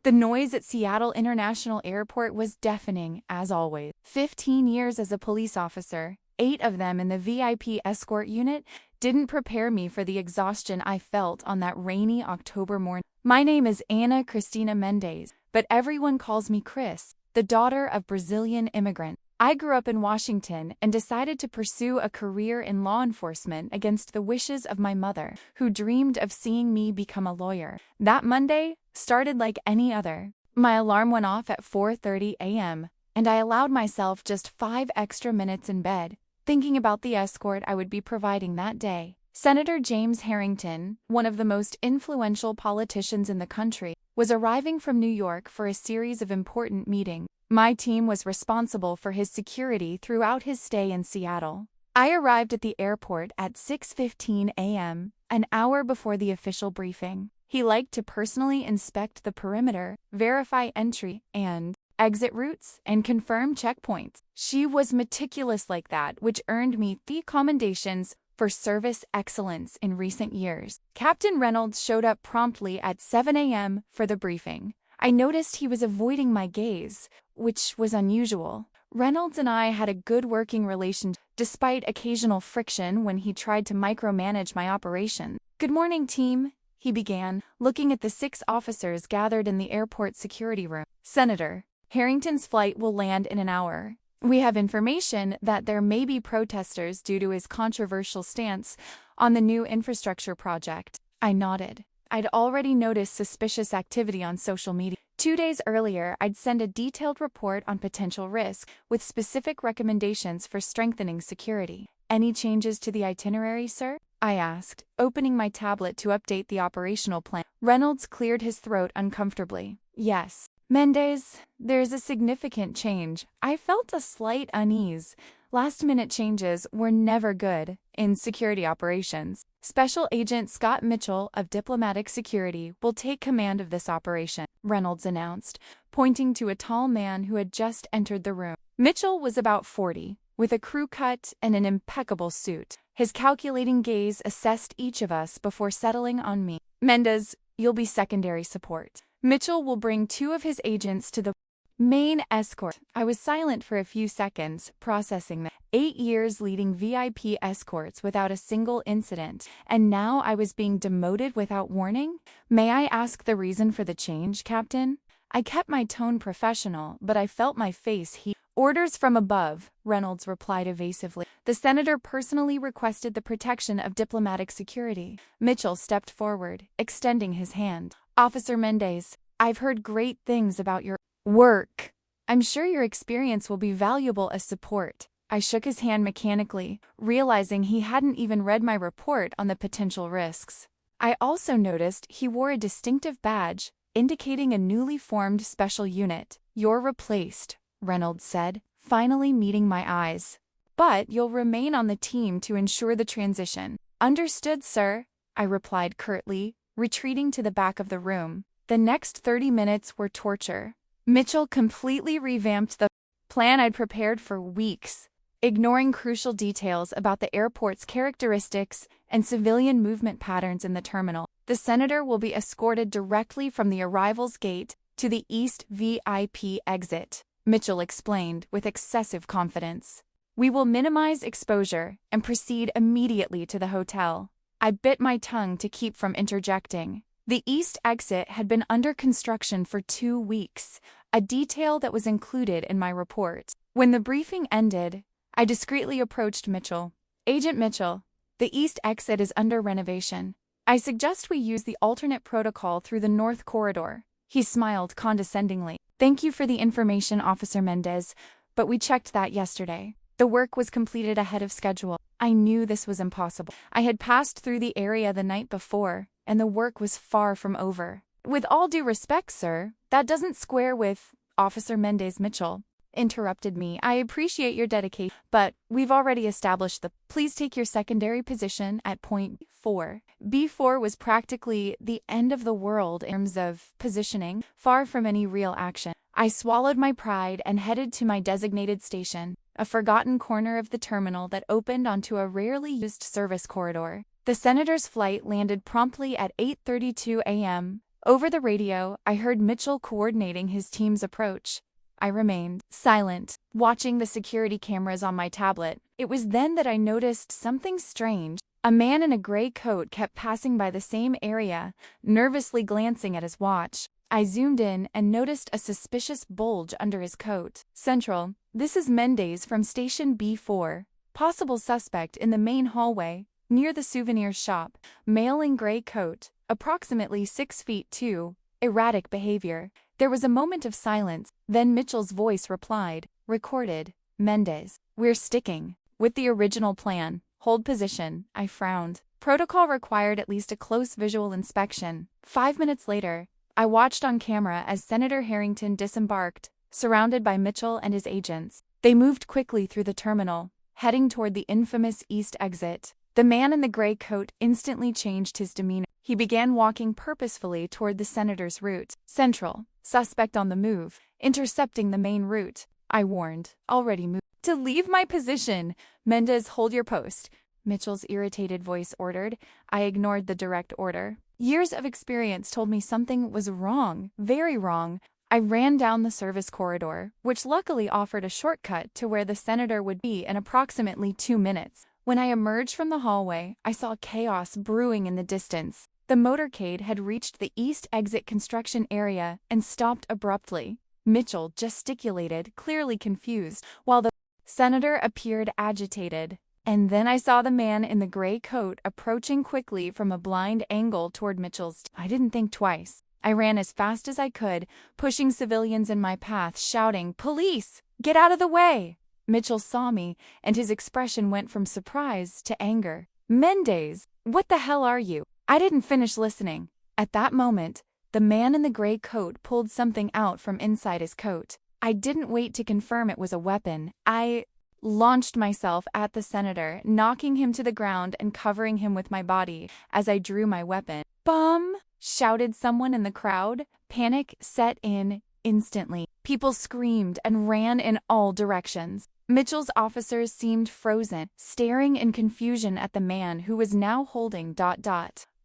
The noise at Seattle International Airport was deafening, as always. 15 years as a police officer, 8 of them in the VIP escort unit, didn't prepare me for the exhaustion I felt on that rainy October morning. My name is Ana Cristina Mendez, but everyone calls me Chris, the daughter of Brazilian immigrants. I grew up in Washington and decided to pursue a career in law enforcement against the wishes of my mother, who dreamed of seeing me become a lawyer. That Monday started like any other. My alarm went off at 4:30 a.m., and I allowed myself just 5 extra minutes in bed, thinking about the escort I would be providing that day. Senator James Harrington, one of the most influential politicians in the country, was arriving from New York for a series of important meetings. My team was responsible for his security throughout his stay in Seattle. I arrived at the airport at 6:15 a.m., an hour before the official briefing. He liked to personally inspect the perimeter, verify entry and exit routes, and confirm checkpoints. She was meticulous like that, which earned me 3 commendations for service excellence in recent years. Captain Reynolds showed up promptly at 7 a.m. for the briefing. I noticed he was avoiding my gaze, which was unusual. Reynolds and I had a good working relationship, despite occasional friction when he tried to micromanage my operation. "Good morning, team," he began, looking at the 6 officers gathered in the airport security room. "Senator, Harrington's flight will land in an hour. We have information that there may be protesters due to his controversial stance on the new infrastructure project." I nodded. I'd already noticed suspicious activity on social media. 2 days earlier, I'd sent a detailed report on potential risk with specific recommendations for strengthening security. "Any changes to the itinerary, sir?" I asked, opening my tablet to update the operational plan. Reynolds cleared his throat uncomfortably. "Yes, Mendez, there's a significant change." I felt a slight unease. Last-minute changes were never good in security operations. "Special Agent Scott Mitchell of Diplomatic Security will take command of this operation," Reynolds announced, pointing to a tall man who had just entered the room. Mitchell was about 40, with a crew cut and an impeccable suit. His calculating gaze assessed each of us before settling on me. "Mendez, you'll be secondary support. Mitchell will bring 2 of his agents to the main escort." I was silent for a few seconds, processing that. 8 years leading VIP escorts without a single incident, and now I was being demoted without warning? "May I ask the reason for the change, Captain?" I kept my tone professional, but I felt my face heat. "Orders from above," Reynolds replied evasively. "The senator personally requested the protection of diplomatic security." Mitchell stepped forward, extending his hand. "Officer Mendez, I've heard great things about your work. I'm sure your experience will be valuable as support." I shook his hand mechanically, realizing he hadn't even read my report on the potential risks. I also noticed he wore a distinctive badge, indicating a newly formed special unit. "You're replaced," Reynolds said, finally meeting my eyes. "But you'll remain on the team to ensure the transition." "Understood, sir," I replied curtly, retreating to the back of the room. The next 30 minutes were torture. Mitchell completely revamped the plan I'd prepared for weeks, ignoring crucial details about the airport's characteristics and civilian movement patterns in the terminal. "The senator will be escorted directly from the arrivals gate to the East VIP exit," Mitchell explained with excessive confidence. "We will minimize exposure and proceed immediately to the hotel." I bit my tongue to keep from interjecting. The East exit had been under construction for 2 weeks, a detail that was included in my report. When the briefing ended, I discreetly approached Mitchell. "Agent Mitchell, the East exit is under renovation. I suggest we use the alternate protocol through the North Corridor." He smiled condescendingly. "Thank you for the information, Officer Mendez, but we checked that yesterday. The work was completed ahead of schedule." I knew this was impossible. I had passed through the area the night before, and the work was far from over. "With all due respect, sir, that doesn't square with—" Officer Mendez Mitchell interrupted me. "I appreciate your dedication, but we've already established the— Please take your secondary position at point 4. B4 was practically the end of the world in terms of positioning, far from any real action. I swallowed my pride and headed to my designated station, a forgotten corner of the terminal that opened onto a rarely used service corridor. The senator's flight landed promptly at 8:32 a.m., Over the radio, I heard Mitchell coordinating his team's approach. I remained silent, watching the security cameras on my tablet. It was then that I noticed something strange. A man in a gray coat kept passing by the same area, nervously glancing at his watch. I zoomed in and noticed a suspicious bulge under his coat. Central, this is Mendez from Station B4. Possible suspect in the main hallway, near the souvenir shop. Male in gray coat, approximately 6 feet 2. Erratic behavior. There was a moment of silence, then Mitchell's voice replied, recorded, Mendez. We're sticking with the original plan. Hold position. I frowned. Protocol required at least a close visual inspection. 5 minutes later, I watched on camera as Senator Harrington disembarked, surrounded by Mitchell and his agents. They moved quickly through the terminal, heading toward the infamous east exit. The man in the gray coat instantly changed his demeanor. He began walking purposefully toward the senator's route. Central, suspect on the move, intercepting the main route. I warned, already moved. To leave my position. Mendez, hold your post. Mitchell's irritated voice ordered. I ignored the direct order. Years of experience told me something was wrong, very wrong. I ran down the service corridor, which luckily offered a shortcut to where the senator would be in approximately 2 minutes. When I emerged from the hallway, I saw chaos brewing in the distance. The motorcade had reached the east exit construction area and stopped abruptly. Mitchell gesticulated, clearly confused, while the senator appeared agitated. And then I saw the man in the gray coat approaching quickly from a blind angle toward Mitchell's. I didn't think twice. I ran as fast as I could, pushing civilians in my path, shouting, "Police! Get out of the way!" Mitchell saw me, and his expression went from surprise to anger. Mendez, what the hell are you? I didn't finish listening. At that moment, the man in the gray coat pulled something out from inside his coat. I didn't wait to confirm it was a weapon. I launched myself at the senator, knocking him to the ground and covering him with my body as I drew my weapon. "Bum!" shouted someone in the crowd. Panic set in instantly. People screamed and ran in all directions. Mitchell's officers seemed frozen, staring in confusion at the man who was now holding ...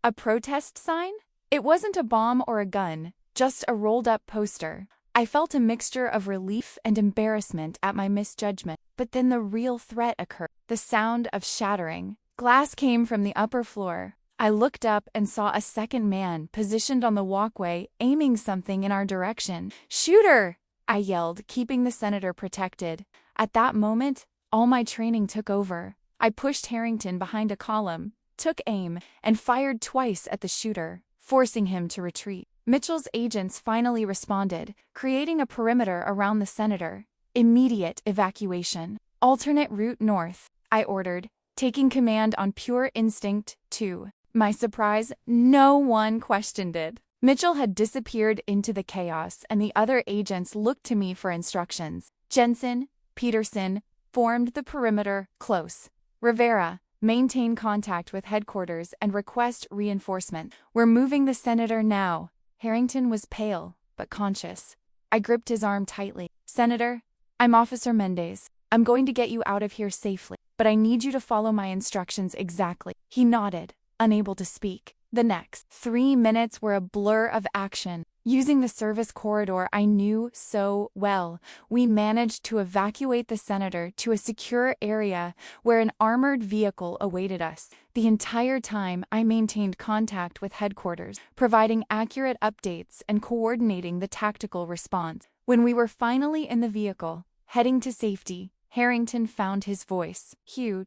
a protest sign? It wasn't a bomb or a gun, just a rolled-up poster. I felt a mixture of relief and embarrassment at my misjudgment, but then the real threat occurred. The sound of shattering glass came from the upper floor. I looked up and saw a second man positioned on the walkway, aiming something in our direction. "Shooter!" I yelled, keeping the senator protected. At that moment, all my training took over. I pushed Harrington behind a column, took aim, and fired twice at the shooter, forcing him to retreat. Mitchell's agents finally responded, creating a perimeter around the senator. Immediate evacuation. Alternate route north, I ordered, taking command on pure instinct. To my surprise, no one questioned it. Mitchell had disappeared into the chaos, and the other agents looked to me for instructions. Jensen, Peterson, formed the perimeter close. Rivera, maintain contact with headquarters and request reinforcement. We're moving the senator now. Harrington was pale, but conscious. I gripped his arm tightly. "Senator, I'm Officer Mendez. I'm going to get you out of here safely, but I need you to follow my instructions exactly." He nodded, unable to speak. The next 3 minutes were a blur of action. Using the service corridor I knew so well, we managed to evacuate the senator to a secure area where an armored vehicle awaited us. The entire time, I maintained contact with headquarters, providing accurate updates and coordinating the tactical response. When we were finally in the vehicle, heading to safety, Harrington found his voice. "Hugh,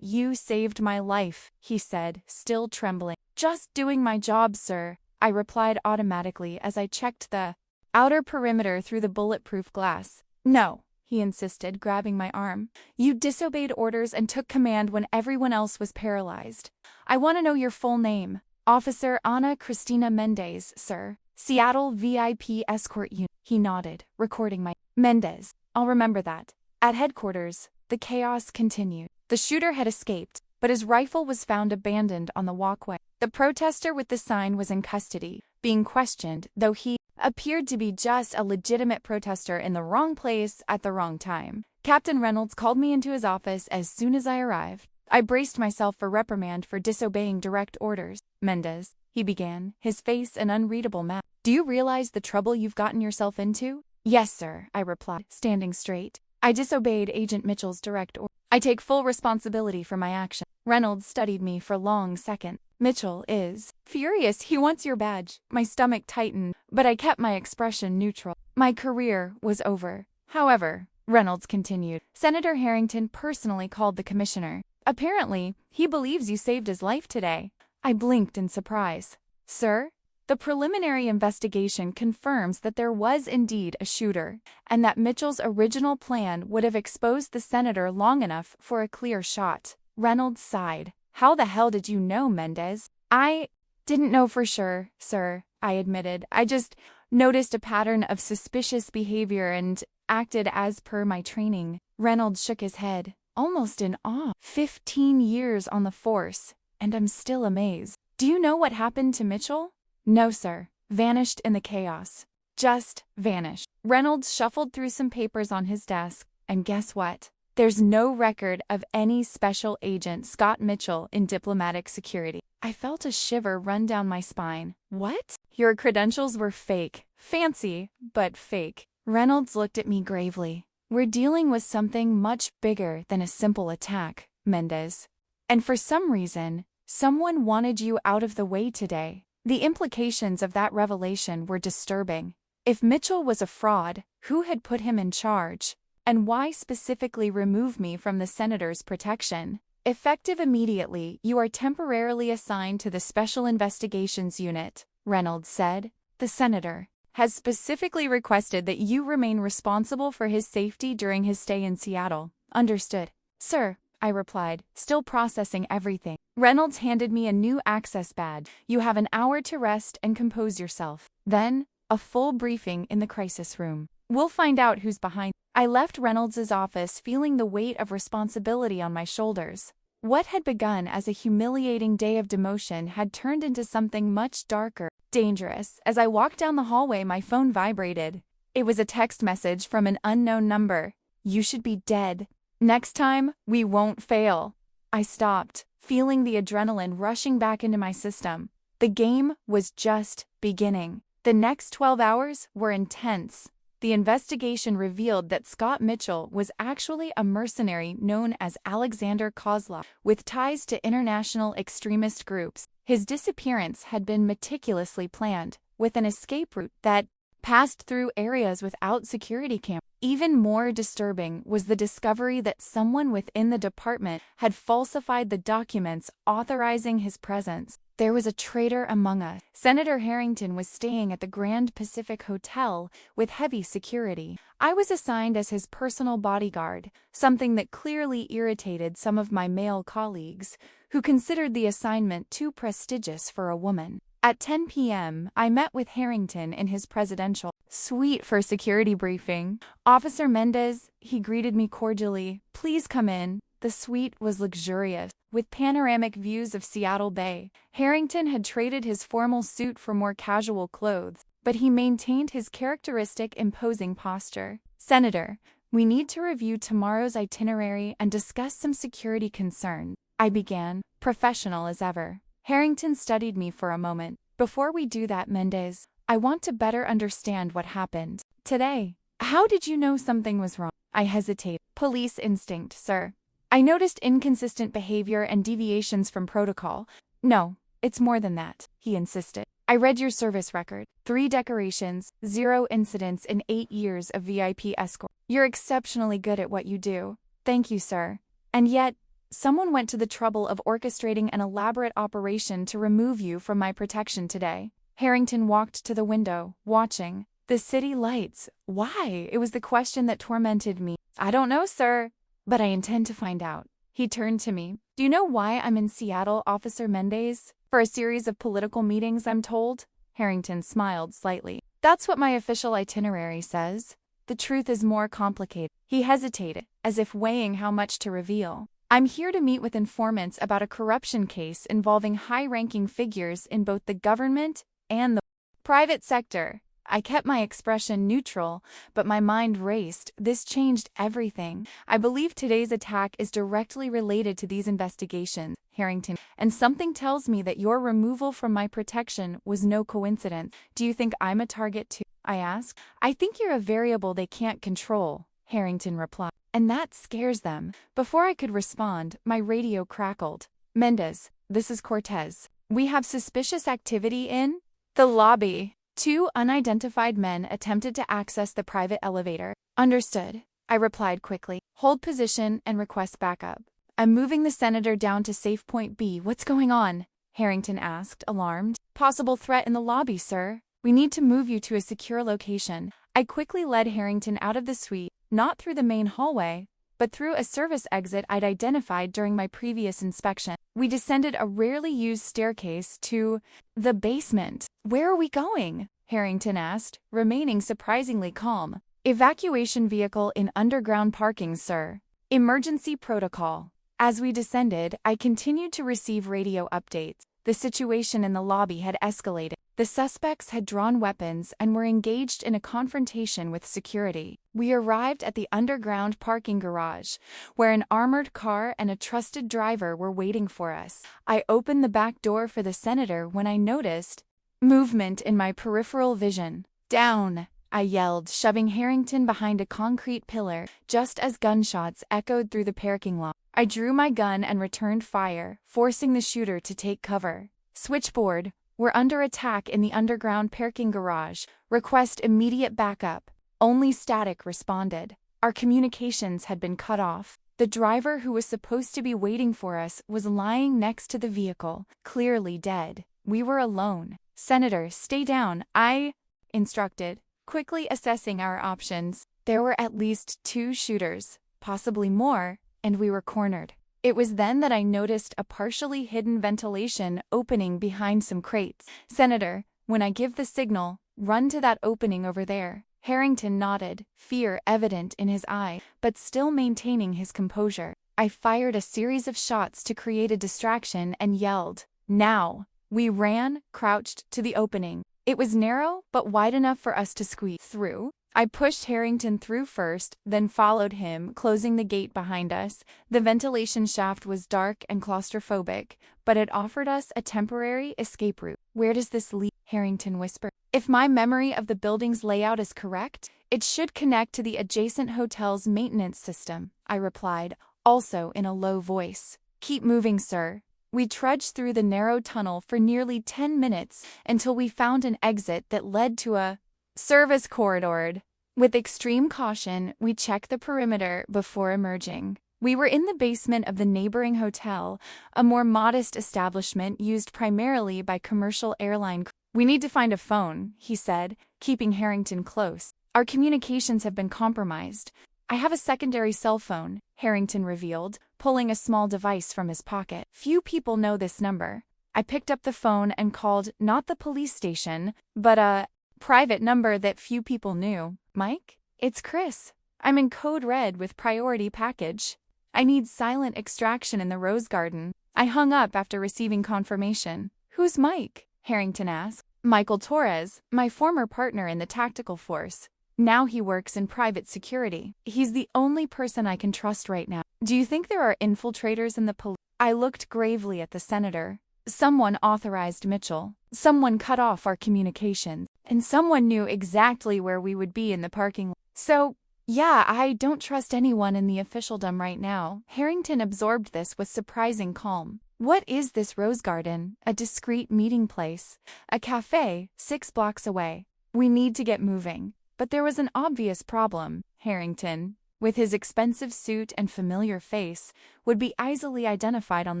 you saved my life," he said, still trembling. "Just doing my job, sir," I replied automatically as I checked the outer perimeter through the bulletproof glass. "No," he insisted, grabbing my arm. "You disobeyed orders and took command when everyone else was paralyzed. I want to know your full name." "Officer Ana Cristina Mendez, sir. Seattle VIP Escort Unit." He nodded, recording my Mendez. "I'll remember that." At headquarters, the chaos continued. The shooter had escaped, but his rifle was found abandoned on the walkway. The protester with the sign was in custody, being questioned, though he appeared to be just a legitimate protester in the wrong place at the wrong time. Captain Reynolds called me into his office as soon as I arrived. I braced myself for reprimand for disobeying direct orders. "Mendez, he began, his face an unreadable map. Do you realize the trouble you've gotten yourself into? Yes, sir, I replied, standing straight. I disobeyed Agent Mitchell's direct order. I take full responsibility for my action. Reynolds studied me for long seconds. Mitchell is furious. He wants your badge. My stomach tightened, but I kept my expression neutral. My career was over. However, Reynolds continued, Senator Harrington personally called the commissioner. Apparently, he believes you saved his life today. I blinked in surprise. Sir? The preliminary investigation confirms that there was indeed a shooter, and that Mitchell's original plan would have exposed the senator long enough for a clear shot. Reynolds sighed. How the hell did you know, Mendez? I didn't know for sure, sir, I admitted. I just noticed a pattern of suspicious behavior and acted as per my training. Reynolds shook his head, almost in awe. 15 years on the force, and I'm still amazed. Do you know what happened to Mitchell? No, sir. Vanished in the chaos. Just vanished. Reynolds shuffled through some papers on his desk, and guess what? There's no record of any special agent Scott Mitchell in diplomatic security. I felt a shiver run down my spine. What? Your credentials were fake. Fancy, but fake. Reynolds looked at me gravely. We're dealing with something much bigger than a simple attack, Mendez. And for some reason, someone wanted you out of the way today. The implications of that revelation were disturbing. If Mitchell was a fraud, who had put him in charge? And why specifically remove me from the senator's protection? Effective immediately, you are temporarily assigned to the Special Investigations Unit, Reynolds said. The senator has specifically requested that you remain responsible for his safety during his stay in Seattle. Understood. Sir, I replied, still processing everything. Reynolds handed me a new access badge. You have an hour to rest and compose yourself. Then, a full briefing in the crisis room. We'll find out who's behind. I left Reynolds' office feeling the weight of responsibility on my shoulders. What had begun as a humiliating day of demotion had turned into something much darker, dangerous. As I walked down the hallway, my phone vibrated. It was a text message from an unknown number. You should be dead. Next time, we won't fail. I stopped, feeling the adrenaline rushing back into my system. The game was just beginning. The next 12 hours were intense. The investigation revealed that Scott Mitchell was actually a mercenary known as Alexander Kozlov, with ties to international extremist groups. His disappearance had been meticulously planned, with an escape route that passed through areas without security cameras. Even more disturbing was the discovery that someone within the department had falsified the documents authorizing his presence. There was a traitor among us. Senator Harrington was staying at the Grand Pacific Hotel with heavy security. I was assigned as his personal bodyguard, something that clearly irritated some of my male colleagues, who considered the assignment too prestigious for a woman. At 10 p.m., I met with Harrington in his presidential suite for a security briefing. Officer Mendez, he greeted me cordially. Please come in. The suite was luxurious, with panoramic views of Seattle Bay. Harrington had traded his formal suit for more casual clothes, but he maintained his characteristic imposing posture. Senator, we need to review tomorrow's itinerary and discuss some security concerns. I began, professional as ever. Harrington studied me for a moment. Before we do that, Mendez, I want to better understand what happened today. How did you know something was wrong? I hesitated. Police instinct, sir. I noticed inconsistent behavior and deviations from protocol. No, it's more than that, he insisted. I read your service record. 3 decorations, 0 incidents in 8 years of VIP escort. You're exceptionally good at what you do. Thank you, sir. And yet, someone went to the trouble of orchestrating an elaborate operation to remove you from my protection today. Harrington walked to the window, watching. The city lights. Why? It was the question that tormented me. I don't know, sir, but I intend to find out. He turned to me. Do you know why I'm in Seattle, Officer Mendez? For a series of political meetings, I'm told. Harrington smiled slightly. That's what my official itinerary says. The truth is more complicated. He hesitated, as if weighing how much to reveal. I'm here to meet with informants about a corruption case involving high-ranking figures in both the government and the private sector. I kept my expression neutral, but my mind raced. This changed everything. I believe today's attack is directly related to these investigations. Harrington, and something tells me that your removal from my protection was no coincidence. Do you think I'm a target too? I asked. I think you're a variable they can't control, Harrington replied. And that scares them. Before I could respond, my radio crackled. Mendez, this is Cortez. We have suspicious activity in the lobby. 2 unidentified men attempted to access the private elevator. Understood, I replied quickly. Hold position and request backup. I'm moving the senator down to safe point B. What's going on? Harrington asked, alarmed. Possible threat in the lobby, sir. We need to move you to a secure location. I quickly led Harrington out of the suite, not through the main hallway, but through a service exit I'd identified during my previous inspection. We descended a rarely used staircase to the basement. Where are we going? Harrington asked, remaining surprisingly calm. Evacuation vehicle in underground parking, sir. Emergency protocol. As we descended, I continued to receive radio updates. The situation in the lobby had escalated. The suspects had drawn weapons and were engaged in a confrontation with security. We arrived at the underground parking garage, where an armored car and a trusted driver were waiting for us. I opened the back door for the senator when I noticed movement in my peripheral vision. Down! I yelled, shoving Harrington behind a concrete pillar, just as gunshots echoed through the parking lot. I drew my gun and returned fire, forcing the shooter to take cover. Switchboard, we're under attack in the underground parking garage. Request immediate backup. Only static responded. Our communications had been cut off. The driver who was supposed to be waiting for us was lying next to the vehicle, clearly dead. We were alone. Senator, stay down, I instructed, quickly assessing our options. There were at least 2 shooters, possibly more, and we were cornered. It was then that I noticed a partially hidden ventilation opening behind some crates. Senator, when I give the signal, run to that opening over there. Harrington nodded, fear evident in his eye, but still maintaining his composure. I fired a series of shots to create a distraction and yelled, now! We ran, crouched, to the opening. It was narrow, but wide enough for us to squeeze through. I pushed Harrington through first, then followed him, closing the gate behind us. The ventilation shaft was dark and claustrophobic, but it offered us a temporary escape route. Where does this lead? Harrington whispered. If my memory of the building's layout is correct, it should connect to the adjacent hotel's maintenance system, I replied, also in a low voice. Keep moving, sir. We trudged through the narrow tunnel for nearly 10 minutes until we found an exit that led to a service corridor. With extreme caution, we checked the perimeter before emerging. We were in the basement of the neighboring hotel, a more modest establishment used primarily by commercial airline crews. We need to find a phone, he said, keeping Harrington close. Our communications have been compromised. I have a secondary cell phone, Harrington revealed, pulling a small device from his pocket. Few people know this number. I picked up the phone and called not the police station, but a private number that few people knew. Mike? It's Chris. I'm in code red with priority package. I need silent extraction in the Rose Garden. I hung up after receiving confirmation. Who's Mike? Harrington asked. Michael Torres, my former partner in the tactical force. Now he works in private security. He's the only person I can trust right now. Do you think there are infiltrators in the police? I looked gravely at the senator. Someone authorized Mitchell. Someone cut off our communications. And someone knew exactly where we would be in the parking lot. So, yeah, I don't trust anyone in the officialdom right now. Harrington absorbed this with surprising calm. What is this Rose Garden? A discreet meeting place. A cafe, 6 blocks away. We need to get moving. But there was an obvious problem. Harrington, with his expensive suit and familiar face, would be easily identified on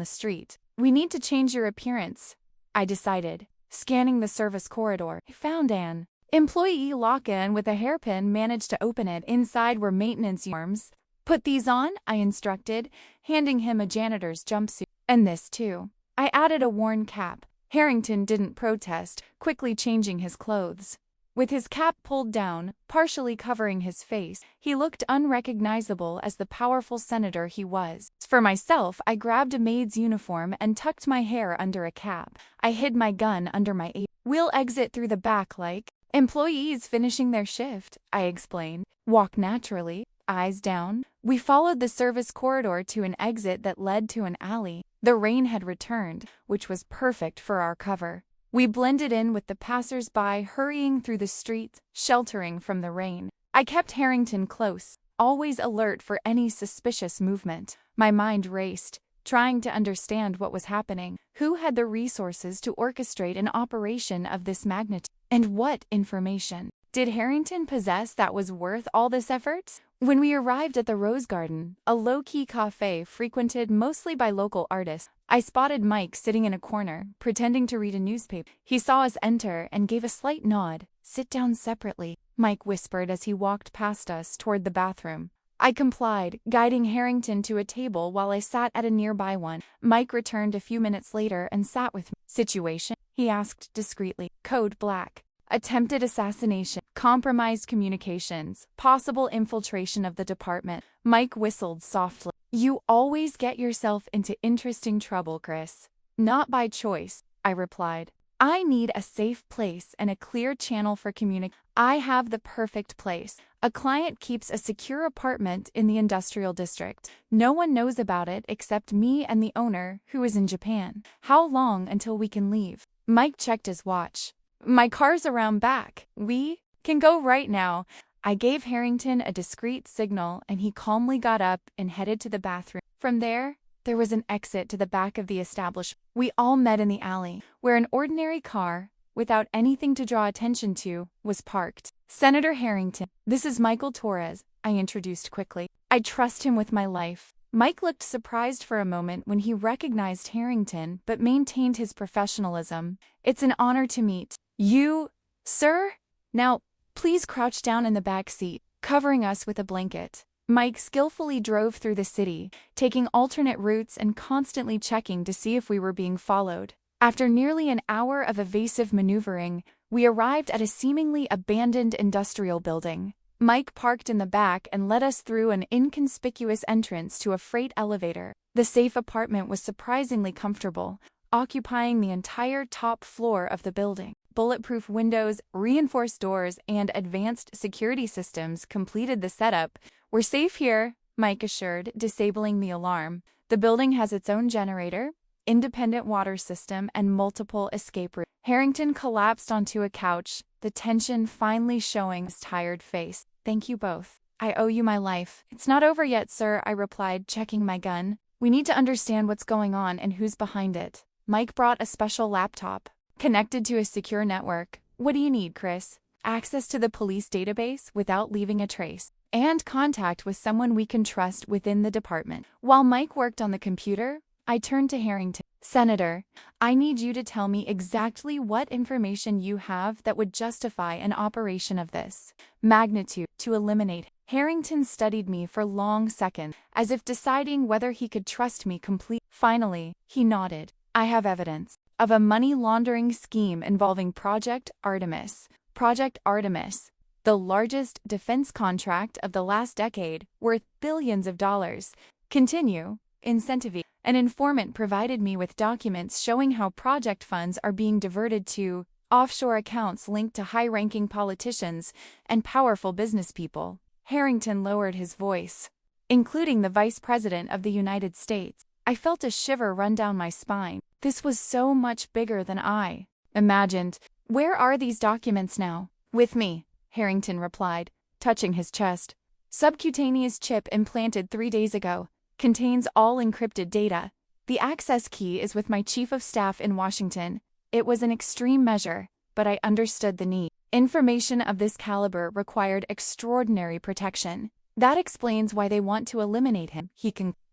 the street. We need to change your appearance, I decided, scanning the service corridor. I found an employee lock-in with a hairpin, managed to open it. Inside were maintenance uniforms. Put these on, I instructed, handing him a janitor's jumpsuit. And this too. I added a worn cap. Harrington didn't protest, quickly changing his clothes. With his cap pulled down, partially covering his face, he looked unrecognizable as the powerful senator he was. For myself, I grabbed a maid's uniform and tucked my hair under a cap. I hid my gun under my apron. We'll exit through the back like employees finishing their shift, I explained. Walk naturally. eyes down. We followed the service corridor to an exit that led to an alley. The rain had returned, which was perfect for our cover. We blended in with the passers-by hurrying through the streets, sheltering from the rain. I kept Harrington close, always alert for any suspicious movement. My mind raced, trying to understand what was happening. Who had the resources to orchestrate an operation of this magnitude? And what information did Harrington possess that was worth all this effort? When we arrived at the Rose Garden, a low-key cafe frequented mostly by local artists, I spotted Mike sitting in a corner, pretending to read a newspaper. He saw us enter and gave a slight nod. "Sit down separately," Mike whispered as he walked past us toward the bathroom. I complied, guiding Harrington to a table while I sat at a nearby one. Mike returned a few minutes later and sat with me. "Situation?" he asked discreetly. "Code Black. Attempted assassination, compromised communications, possible infiltration of the department." Mike whistled softly. "You always get yourself into interesting trouble, Chris." "Not by choice," I replied. "I need a safe place and a clear channel for communication. I have the perfect place. A client keeps a secure apartment in the industrial district. No one knows about it except me and the owner, who is in Japan. How long until we can leave?" Mike checked his watch. "My car's around back. We can go right now." I gave Harrington a discreet signal and he calmly got up and headed to the bathroom. From there was an exit to the back of the establishment. We all met in the alley, where an ordinary car, without anything to draw attention to, was parked. "Senator Harrington, this is Michael Torres," I introduced quickly. "I trust him with my life." Mike looked surprised for a moment when he recognized Harrington, but maintained his professionalism. "It's an honor to meet you, sir. Now, please crouch down in the back seat, covering us with a blanket." Mike skillfully drove through the city, taking alternate routes and constantly checking to see if we were being followed. After nearly an hour of evasive maneuvering, we arrived at a seemingly abandoned industrial building. Mike parked in the back and led us through an inconspicuous entrance to a freight elevator. The safe apartment was surprisingly comfortable, occupying the entire top floor of the building. Bulletproof windows, reinforced doors, and advanced security systems completed the setup. "We're safe here," Mike assured, disabling the alarm. "The building has its own generator, independent water system, and multiple escape routes." Harrington collapsed onto a couch, the tension finally showing his tired face. "Thank you both. I owe you my life." "It's not over yet, sir," I replied, checking my gun. "We need to understand what's going on and who's behind it." Mike brought a special laptop, connected to a secure network. "What do you need, Chris?" "Access to the police database without leaving a trace, and contact with someone we can trust within the department." While Mike worked on the computer, I turned to Harrington. "Senator, I need you to tell me exactly what information you have that would justify an operation of this magnitude to eliminate." Harrington studied me for long seconds, as if deciding whether he could trust me completely. Finally, he nodded. "I have evidence of a money laundering scheme involving Project Artemis." Project Artemis, the largest defense contract of the last decade, worth billions of dollars. Continue. Incentive. An informant provided me with documents showing how project funds are being diverted to offshore accounts linked to high-ranking politicians and powerful business people. Harrington lowered his voice. "Including the Vice President of the United States." I felt a shiver run down my spine. This was so much bigger than I imagined. "Where are these documents now?" "With me," Harrington replied, touching his chest. "Subcutaneous chip implanted 3 days ago. Contains all encrypted data. The access key is with my chief of staff in Washington. It was an extreme measure, but I understood the need. Information of this caliber required extraordinary protection. That explains why they want to eliminate him,"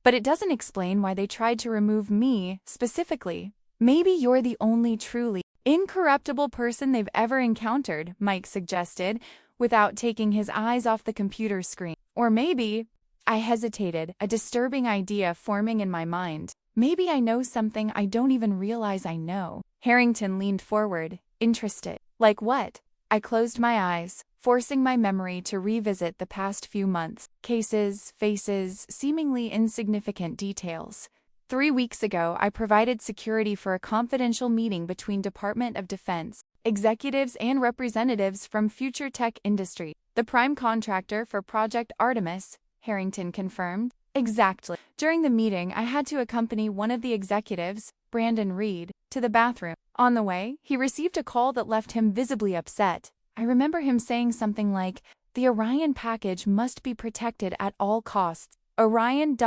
"But it doesn't explain why they tried to remove me, specifically." "Maybe you're the only truly incorruptible person they've ever encountered," Mike suggested, without taking his eyes off the computer screen. "Or maybe—" I hesitated, a disturbing idea forming in my mind. "Maybe I know something I don't even realize I know." Harrington leaned forward, interested. "Like what?" I closed my eyes, forcing my memory to revisit the past few months. Cases, faces, seemingly insignificant details. 3 weeks ago, I provided security for a confidential meeting between Department of Defense executives and representatives from future tech industry. The prime contractor for Project Artemis, Harrington confirmed. Exactly. During the meeting, I had to accompany one of the executives, Brandon Reed, to the bathroom. On the way, he received a call that left him visibly upset. I remember him saying something like, "The Orion package must be protected at all costs." Orion ...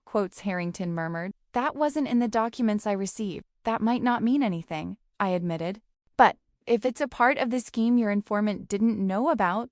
quotes Harrington murmured. "That wasn't in the documents I received. That might not mean anything," I admitted. "But if it's a part of the scheme your informant didn't know about ...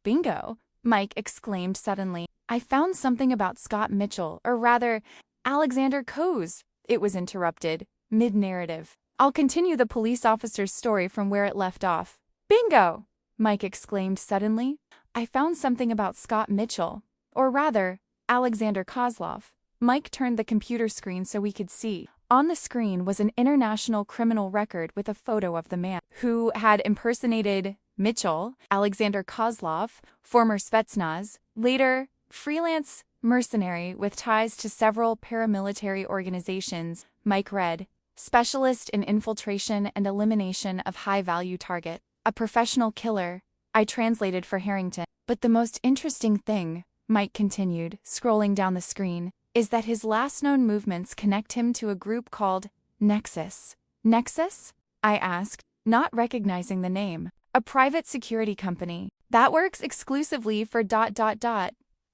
Bingo," Mike exclaimed suddenly. "I found something about Scott Mitchell, or rather, Alexander Coase." It was interrupted, mid-narrative. "I'll continue the police officer's story from where it left off." "Bingo!" Mike exclaimed suddenly. "I found something about Scott Mitchell, or rather, Alexander Kozlov." Mike turned the computer screen so we could see. On the screen was an international criminal record with a photo of the man who had impersonated Mitchell, Alexander Kozlov, former Spetsnaz, later freelance mercenary with ties to several paramilitary organizations. Mike read, "Specialist in infiltration and elimination of high-value target. A professional killer." I translated for Harrington. "But the most interesting thing," Mike continued, scrolling down the screen, "is that his last known movements connect him to a group called Nexus." "Nexus?" I asked, not recognizing the name. "A private security company that works exclusively for ...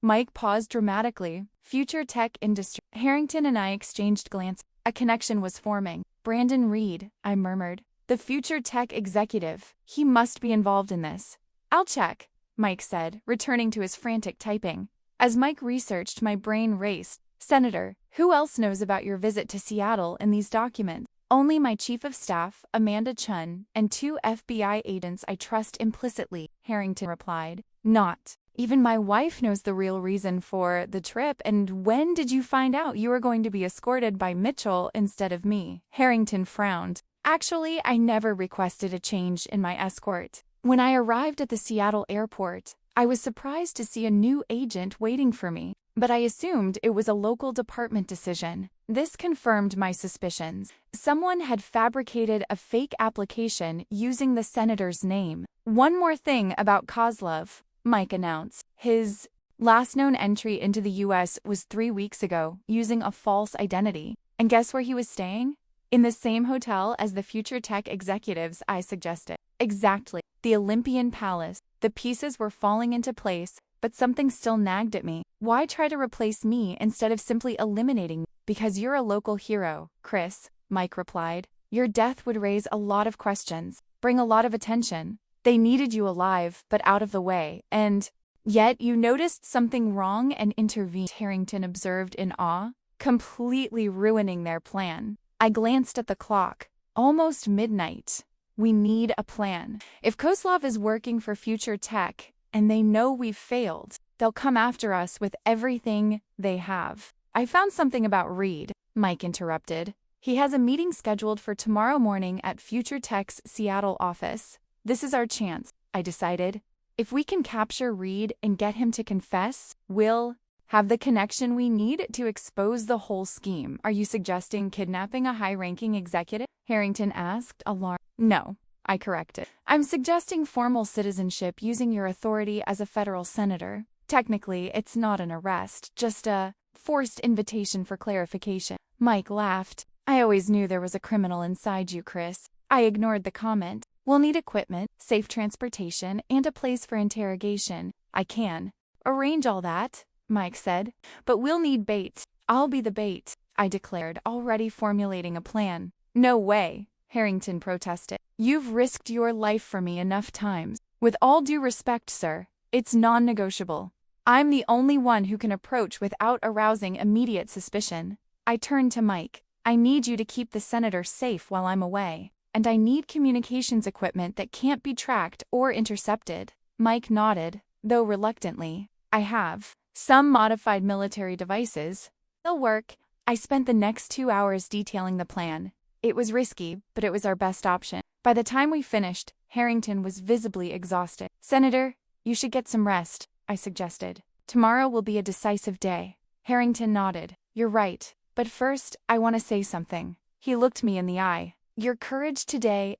Mike paused dramatically. "Future tech industry." Harrington and I exchanged glances. A connection was forming. "Brandon Reed," I murmured. "The future tech executive. He must be involved in this." "I'll check," Mike said, returning to his frantic typing. As Mike researched, my brain raced. "Senator, who else knows about your visit to Seattle in these documents?" "Only my chief of staff, Amanda Chun, and 2 FBI agents I trust implicitly," Harrington replied. "Not even my wife knows the real reason for the trip. And when did you find out you were going to be escorted by Mitchell instead of me?" Harrington frowned. "Actually, I never requested a change in my escort. When I arrived at the Seattle airport, I was surprised to see a new agent waiting for me, but I assumed it was a local department decision." This confirmed my suspicions. Someone had fabricated a fake application using the senator's name. "One more thing about Kozlov," Mike announced. "His last known entry into the U.S. was 3 weeks ago, using a false identity. And guess where he was staying? In the same hotel as the future tech executives I suggested." "Exactly. The Olympian Palace." The pieces were falling into place, but something still nagged at me. "Why try to replace me instead of simply eliminating me?" "Because you're a local hero, Chris," Mike replied. "Your death would raise a lot of questions, bring a lot of attention. They needed you alive, but out of the way, and yet you noticed something wrong and intervened," Harrington observed in awe, "completely ruining their plan." I glanced at the clock. "Almost midnight. We need a plan. If Kozlov is working for future tech, and they know we've failed, they'll come after us with everything they have." "I found something about Reed," Mike interrupted. "He has a meeting scheduled for tomorrow morning at Future Tech's Seattle office. This is our chance," I decided. "If we can capture Reed and get him to confess, we'll have the connection we need to expose the whole scheme." "Are you suggesting kidnapping a high-ranking executive?" Harrington asked, alarmed. "No," I corrected. "I'm suggesting formal citizenship using your authority as a federal senator. Technically, it's not an arrest, just a forced invitation for clarification." Mike laughed. "I always knew there was a criminal inside you, Chris." I ignored the comment. "We'll need equipment, safe transportation, and a place for interrogation." "I can arrange all that," Mike said. "But we'll need bait." "I'll be the bait," I declared, already formulating a plan. "No way," Harrington protested. "You've risked your life for me enough times. With all due respect, sir, it's non-negotiable. I'm the only one who can approach without arousing immediate suspicion." I turned to Mike. "I need you to keep the senator safe while I'm away, and I need communications equipment that can't be tracked or intercepted." Mike nodded, though reluctantly. "I have some modified military devices. They'll work." I spent the next 2 hours detailing the plan. It was risky, but it was our best option. By the time we finished, Harrington was visibly exhausted. "Senator, you should get some rest," I suggested. "Tomorrow will be a decisive day." Harrington nodded. "You're right. But first, I want to say something." He looked me in the eye. Your courage today,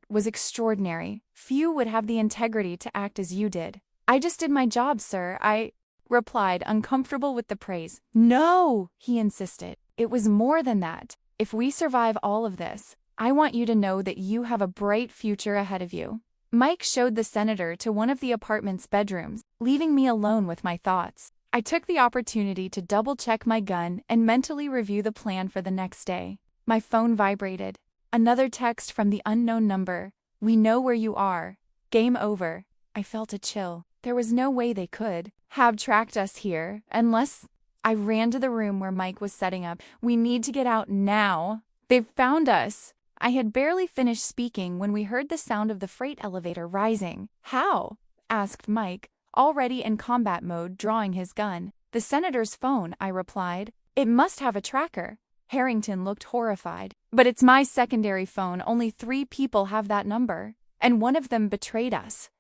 was extraordinary. Few would have the integrity to act as you did. I just did my job, sir, I replied, uncomfortable with the praise. No, he insisted. It was more than that. If we survive all of this, I want you to know that you have a bright future ahead of you. Mike showed the senator to one of the apartment's bedrooms, leaving me alone with my thoughts. I took the opportunity to double-check my gun and mentally review the plan for the next day. My phone vibrated. Another text from the unknown number. We know where you are. Game over. I felt a chill. There was no way they could have tracked us here, unless... I ran to the room where Mike was setting up. We need to get out now. They've found us. I had barely finished speaking when we heard the sound of the freight elevator rising. How? Asked Mike, already in combat mode, drawing his gun. The senator's phone, I replied. It must have a tracker. Harrington looked horrified. But it's my secondary phone. Only 3 people have that number. And one of them betrayed us.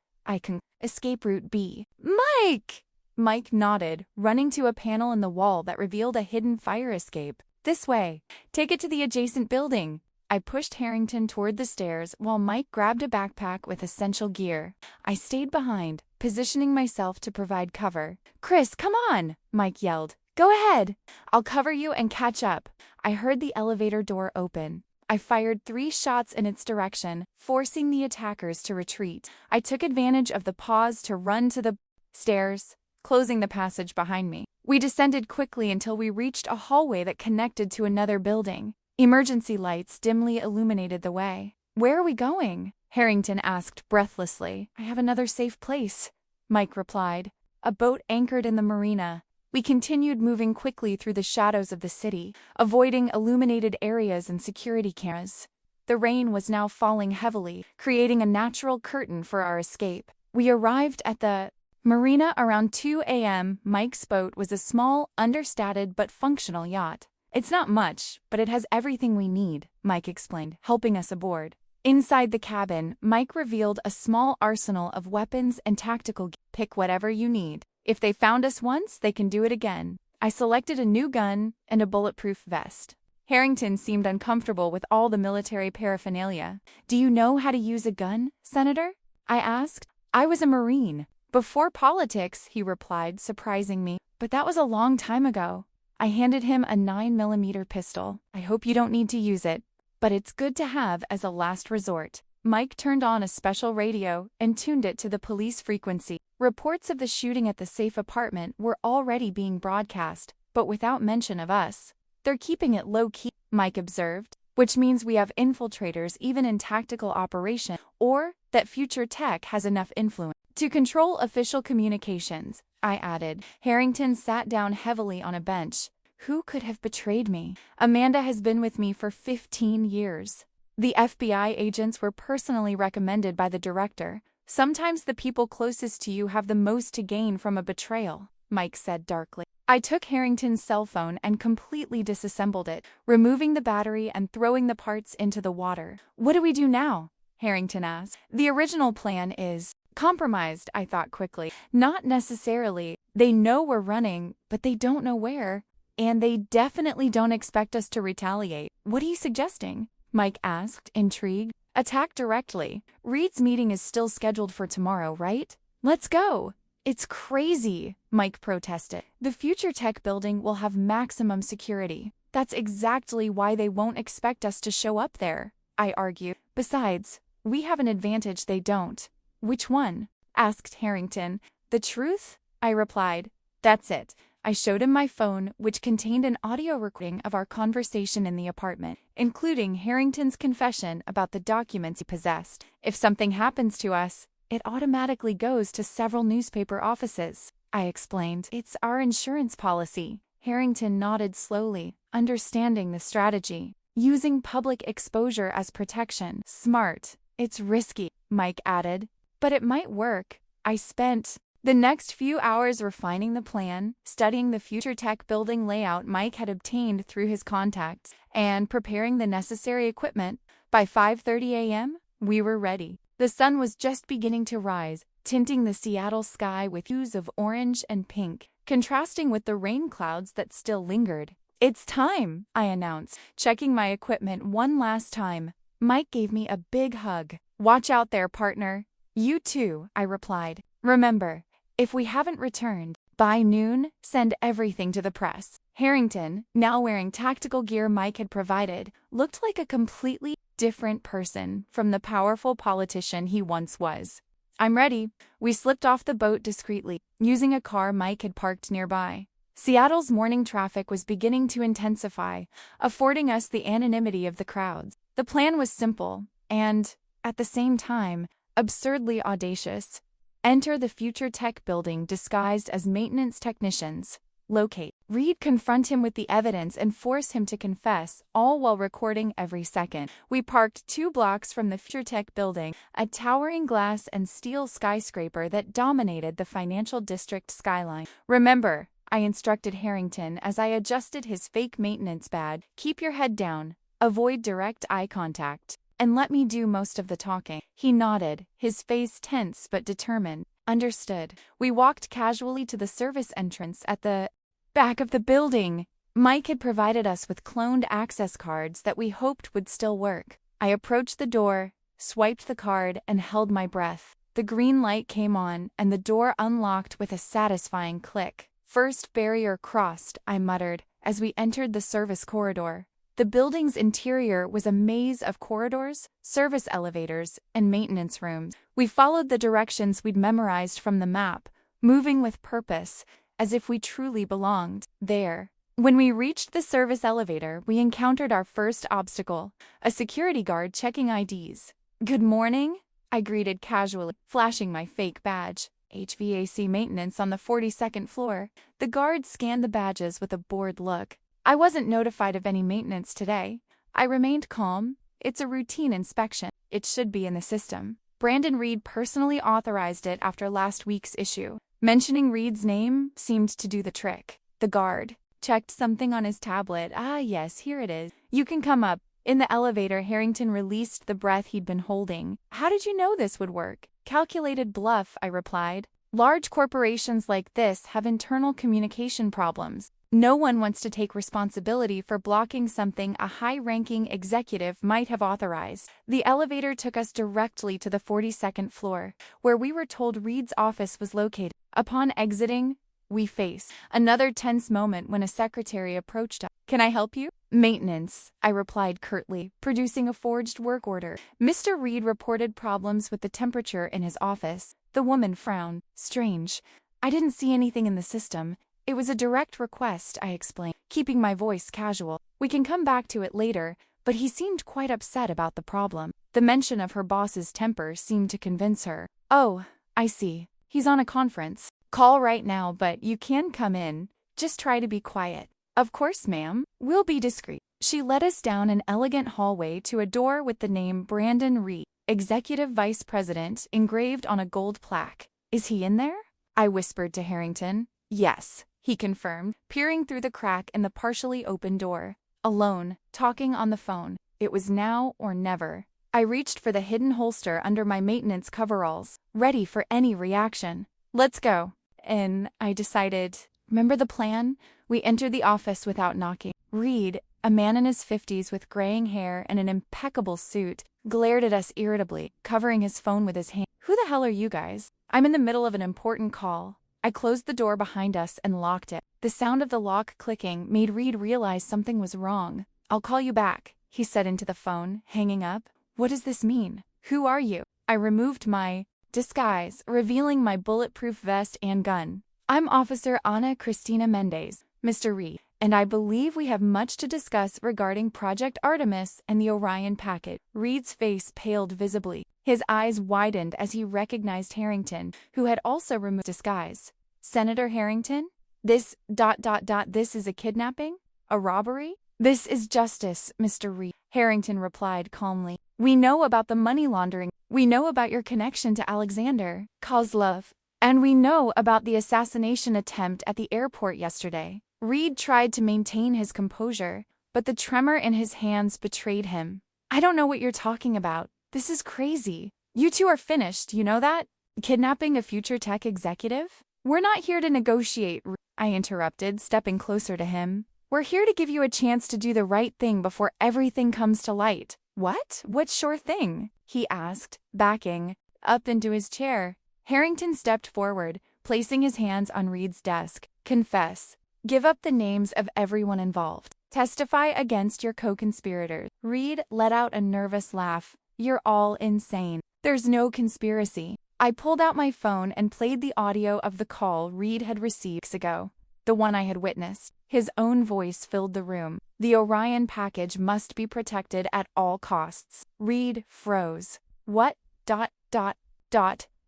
Escape route B. Mike! Mike nodded, running to a panel in the wall that revealed a hidden fire escape. This way. Take it to the adjacent building. I pushed Harrington toward the stairs while Mike grabbed a backpack with essential gear. I stayed behind, positioning myself to provide cover. Chris, come on! Mike yelled. Go ahead. I'll cover you and catch up. I heard the elevator door open. I fired 3 shots in its direction, forcing the attackers to retreat. I took advantage of the pause to run to the stairs, closing the passage behind me. We descended quickly until we reached a hallway that connected to another building. Emergency lights dimly illuminated the way. Where are we going? Harrington asked breathlessly. I have another safe place, Mike replied. A boat anchored in the marina. We continued moving quickly through the shadows of the city, avoiding illuminated areas and security cameras. The rain was now falling heavily, creating a natural curtain for our escape. We arrived at the marina around 2 a.m. Mike's boat was a small, understated but functional yacht. It's not much, but it has everything we need, Mike explained, helping us aboard. Inside the cabin, Mike revealed a small arsenal of weapons and tactical gear. Pick whatever you need. If they found us once, they can do it again. I selected a new gun and a bulletproof vest. Harrington seemed uncomfortable with all the military paraphernalia. Do you know how to use a gun, Senator? I asked. I was a Marine. Before politics, he replied, surprising me. But that was a long time ago. I handed him a 9mm pistol. I hope you don't need to use it, but it's good to have as a last resort. Mike turned on a special radio and tuned it to the police frequency. Reports of the shooting at the safe apartment were already being broadcast, but without mention of us. They're keeping it low-key, Mike observed, which means we have infiltrators even in tactical operation, or that future tech has enough influence to control official communications, I added. Harrington sat down heavily on a bench. Who could have betrayed me? Amanda has been with me for 15 years. The FBI agents were personally recommended by the director. Sometimes the people closest to you have the most to gain from a betrayal, Mike said darkly. I took Harrington's cell phone and completely disassembled it, removing the battery and throwing the parts into the water. What do we do now? Harrington asked. The original plan is compromised, I thought quickly. Not necessarily. They know we're running, but they don't know where. And they definitely don't expect us to retaliate. What are you suggesting? Mike asked, intrigued. Attack directly. Reed's meeting is still scheduled for tomorrow, right? Let's go. It's crazy, Mike protested. The future tech building will have maximum security. That's exactly why they won't expect us to show up there, I argued. Besides, we have an advantage they don't. Which one? Asked Harrington. The truth? I replied. That's it. I showed him my phone, which contained an audio recording of our conversation in the apartment, including Harrington's confession about the documents he possessed. If something happens to us, it automatically goes to several newspaper offices, I explained. It's our insurance policy. Harrington nodded slowly, understanding the strategy. Using public exposure as protection. Smart. It's risky, Mike added. But it might work. I spent the next few hours refining the plan, studying the future tech building layout Mike had obtained through his contacts, and preparing the necessary equipment. By 5:30 a.m., we were ready. The sun was just beginning to rise, tinting the Seattle sky with hues of orange and pink, contrasting with the rain clouds that still lingered. It's time, I announced, checking my equipment one last time. Mike gave me a big hug. Watch out there, partner. You too, I replied. Remember, if we haven't returned by noon, send everything to the press. Harrington, now wearing tactical gear Mike had provided, looked like a completely different person from the powerful politician he once was. I'm ready. We slipped off the boat discreetly, using a car Mike had parked nearby. Seattle's morning traffic was beginning to intensify, affording us the anonymity of the crowds. The plan was simple and, at the same time, absurdly audacious. Enter the Future Tech building disguised as maintenance technicians. Locate Reed, confront him with the evidence and force him to confess, all while recording every second. We parked 2 blocks from the Future Tech building, a towering glass and steel skyscraper that dominated the financial district skyline. Remember, I instructed Harrington as I adjusted his fake maintenance badge, keep your head down, avoid direct eye contact, and let me do most of the talking. He nodded, his face tense but determined. Understood. We walked casually to the service entrance at the back of the building. Mike had provided us with cloned access cards that we hoped would still work. I approached the door, swiped the card, and held my breath. The green light came on, and the door unlocked with a satisfying click. First barrier crossed, I muttered, as we entered the service corridor. The building's interior was a maze of corridors, service elevators, and maintenance rooms. We followed the directions we'd memorized from the map, moving with purpose, as if we truly belonged there. When we reached the service elevator, we encountered our first obstacle, a security guard checking IDs. Good morning, I greeted casually, flashing my fake badge. HVAC maintenance on the 42nd floor. The guard scanned the badges with a bored look. I wasn't notified of any maintenance today. I remained calm. It's a routine inspection. It should be in the system. Brandon Reed personally authorized it after last week's issue. Mentioning Reed's name seemed to do the trick. The guard checked something on his tablet. Ah, yes, here it is. You can come up. In the elevator, Harrington released the breath he'd been holding. How did you know this would work? Calculated bluff, I replied. Large corporations like this have internal communication problems. No one wants to take responsibility for blocking something a high-ranking executive might have authorized. The elevator took us directly to the 42nd floor, where we were told Reed's office was located. Upon exiting, we faced another tense moment when a secretary approached us. Can I help you? Maintenance, I replied curtly, producing a forged work order. Mr. Reed reported problems with the temperature in his office. The woman frowned. Strange. I didn't see anything in the system. It was a direct request, I explained, keeping my voice casual. We can come back to it later, but he seemed quite upset about the problem. The mention of her boss's temper seemed to convince her. Oh, I see. He's on a conference call right now, but you can come in. Just try to be quiet. Of course, ma'am. We'll be discreet. She led us down an elegant hallway to a door with the name Brandon Reed, Executive Vice President, engraved on a gold plaque. Is he in there? I whispered to Harrington. Yes, he confirmed, peering through the crack in the partially open door. Alone, talking on the phone. It was now or never. I reached for the hidden holster under my maintenance coveralls, ready for any reaction. Let's go. And I decided, remember the plan? We entered the office without knocking. Reed, a man in his 50s with graying hair and an impeccable suit, glared at us irritably, covering his phone with his hand. Who the hell are you guys? I'm in the middle of an important call. I closed the door behind us and locked it. The sound of the lock clicking made Reed realize something was wrong. I'll call you back, he said into the phone, hanging up. What does this mean? Who are you? I removed my disguise, revealing my bulletproof vest and gun. I'm Officer Ana Cristina Mendez, Mr. Reed, and I believe we have much to discuss regarding Project Artemis and the Orion package. Reed's face paled visibly. His eyes widened as he recognized Harrington, who had also removed disguise. Senator Harrington? This ... this is a kidnapping? A robbery? This is justice, Mr. Reed, Harrington replied calmly. We know about the money laundering. We know about your connection to Alexander Kozlov. And we know about the assassination attempt at the airport yesterday. Reed tried to maintain his composure, but the tremor in his hands betrayed him. I don't know what you're talking about. This is crazy. You two are finished, you know that? Kidnapping a future tech executive? We're not here to negotiate, I interrupted, stepping closer to him. We're here to give you a chance to do the right thing before everything comes to light. What? What sure thing? He asked, backing up into his chair. Harrington stepped forward, placing his hands on Reed's desk. Confess. Give up the names of everyone involved. Testify against your co-conspirators. Reed let out a nervous laugh. You're all insane. There's no conspiracy. I pulled out my phone and played the audio of the call Reed had received weeks ago, the one I had witnessed. His own voice filled the room. The Orion package must be protected at all costs. Reed froze. What?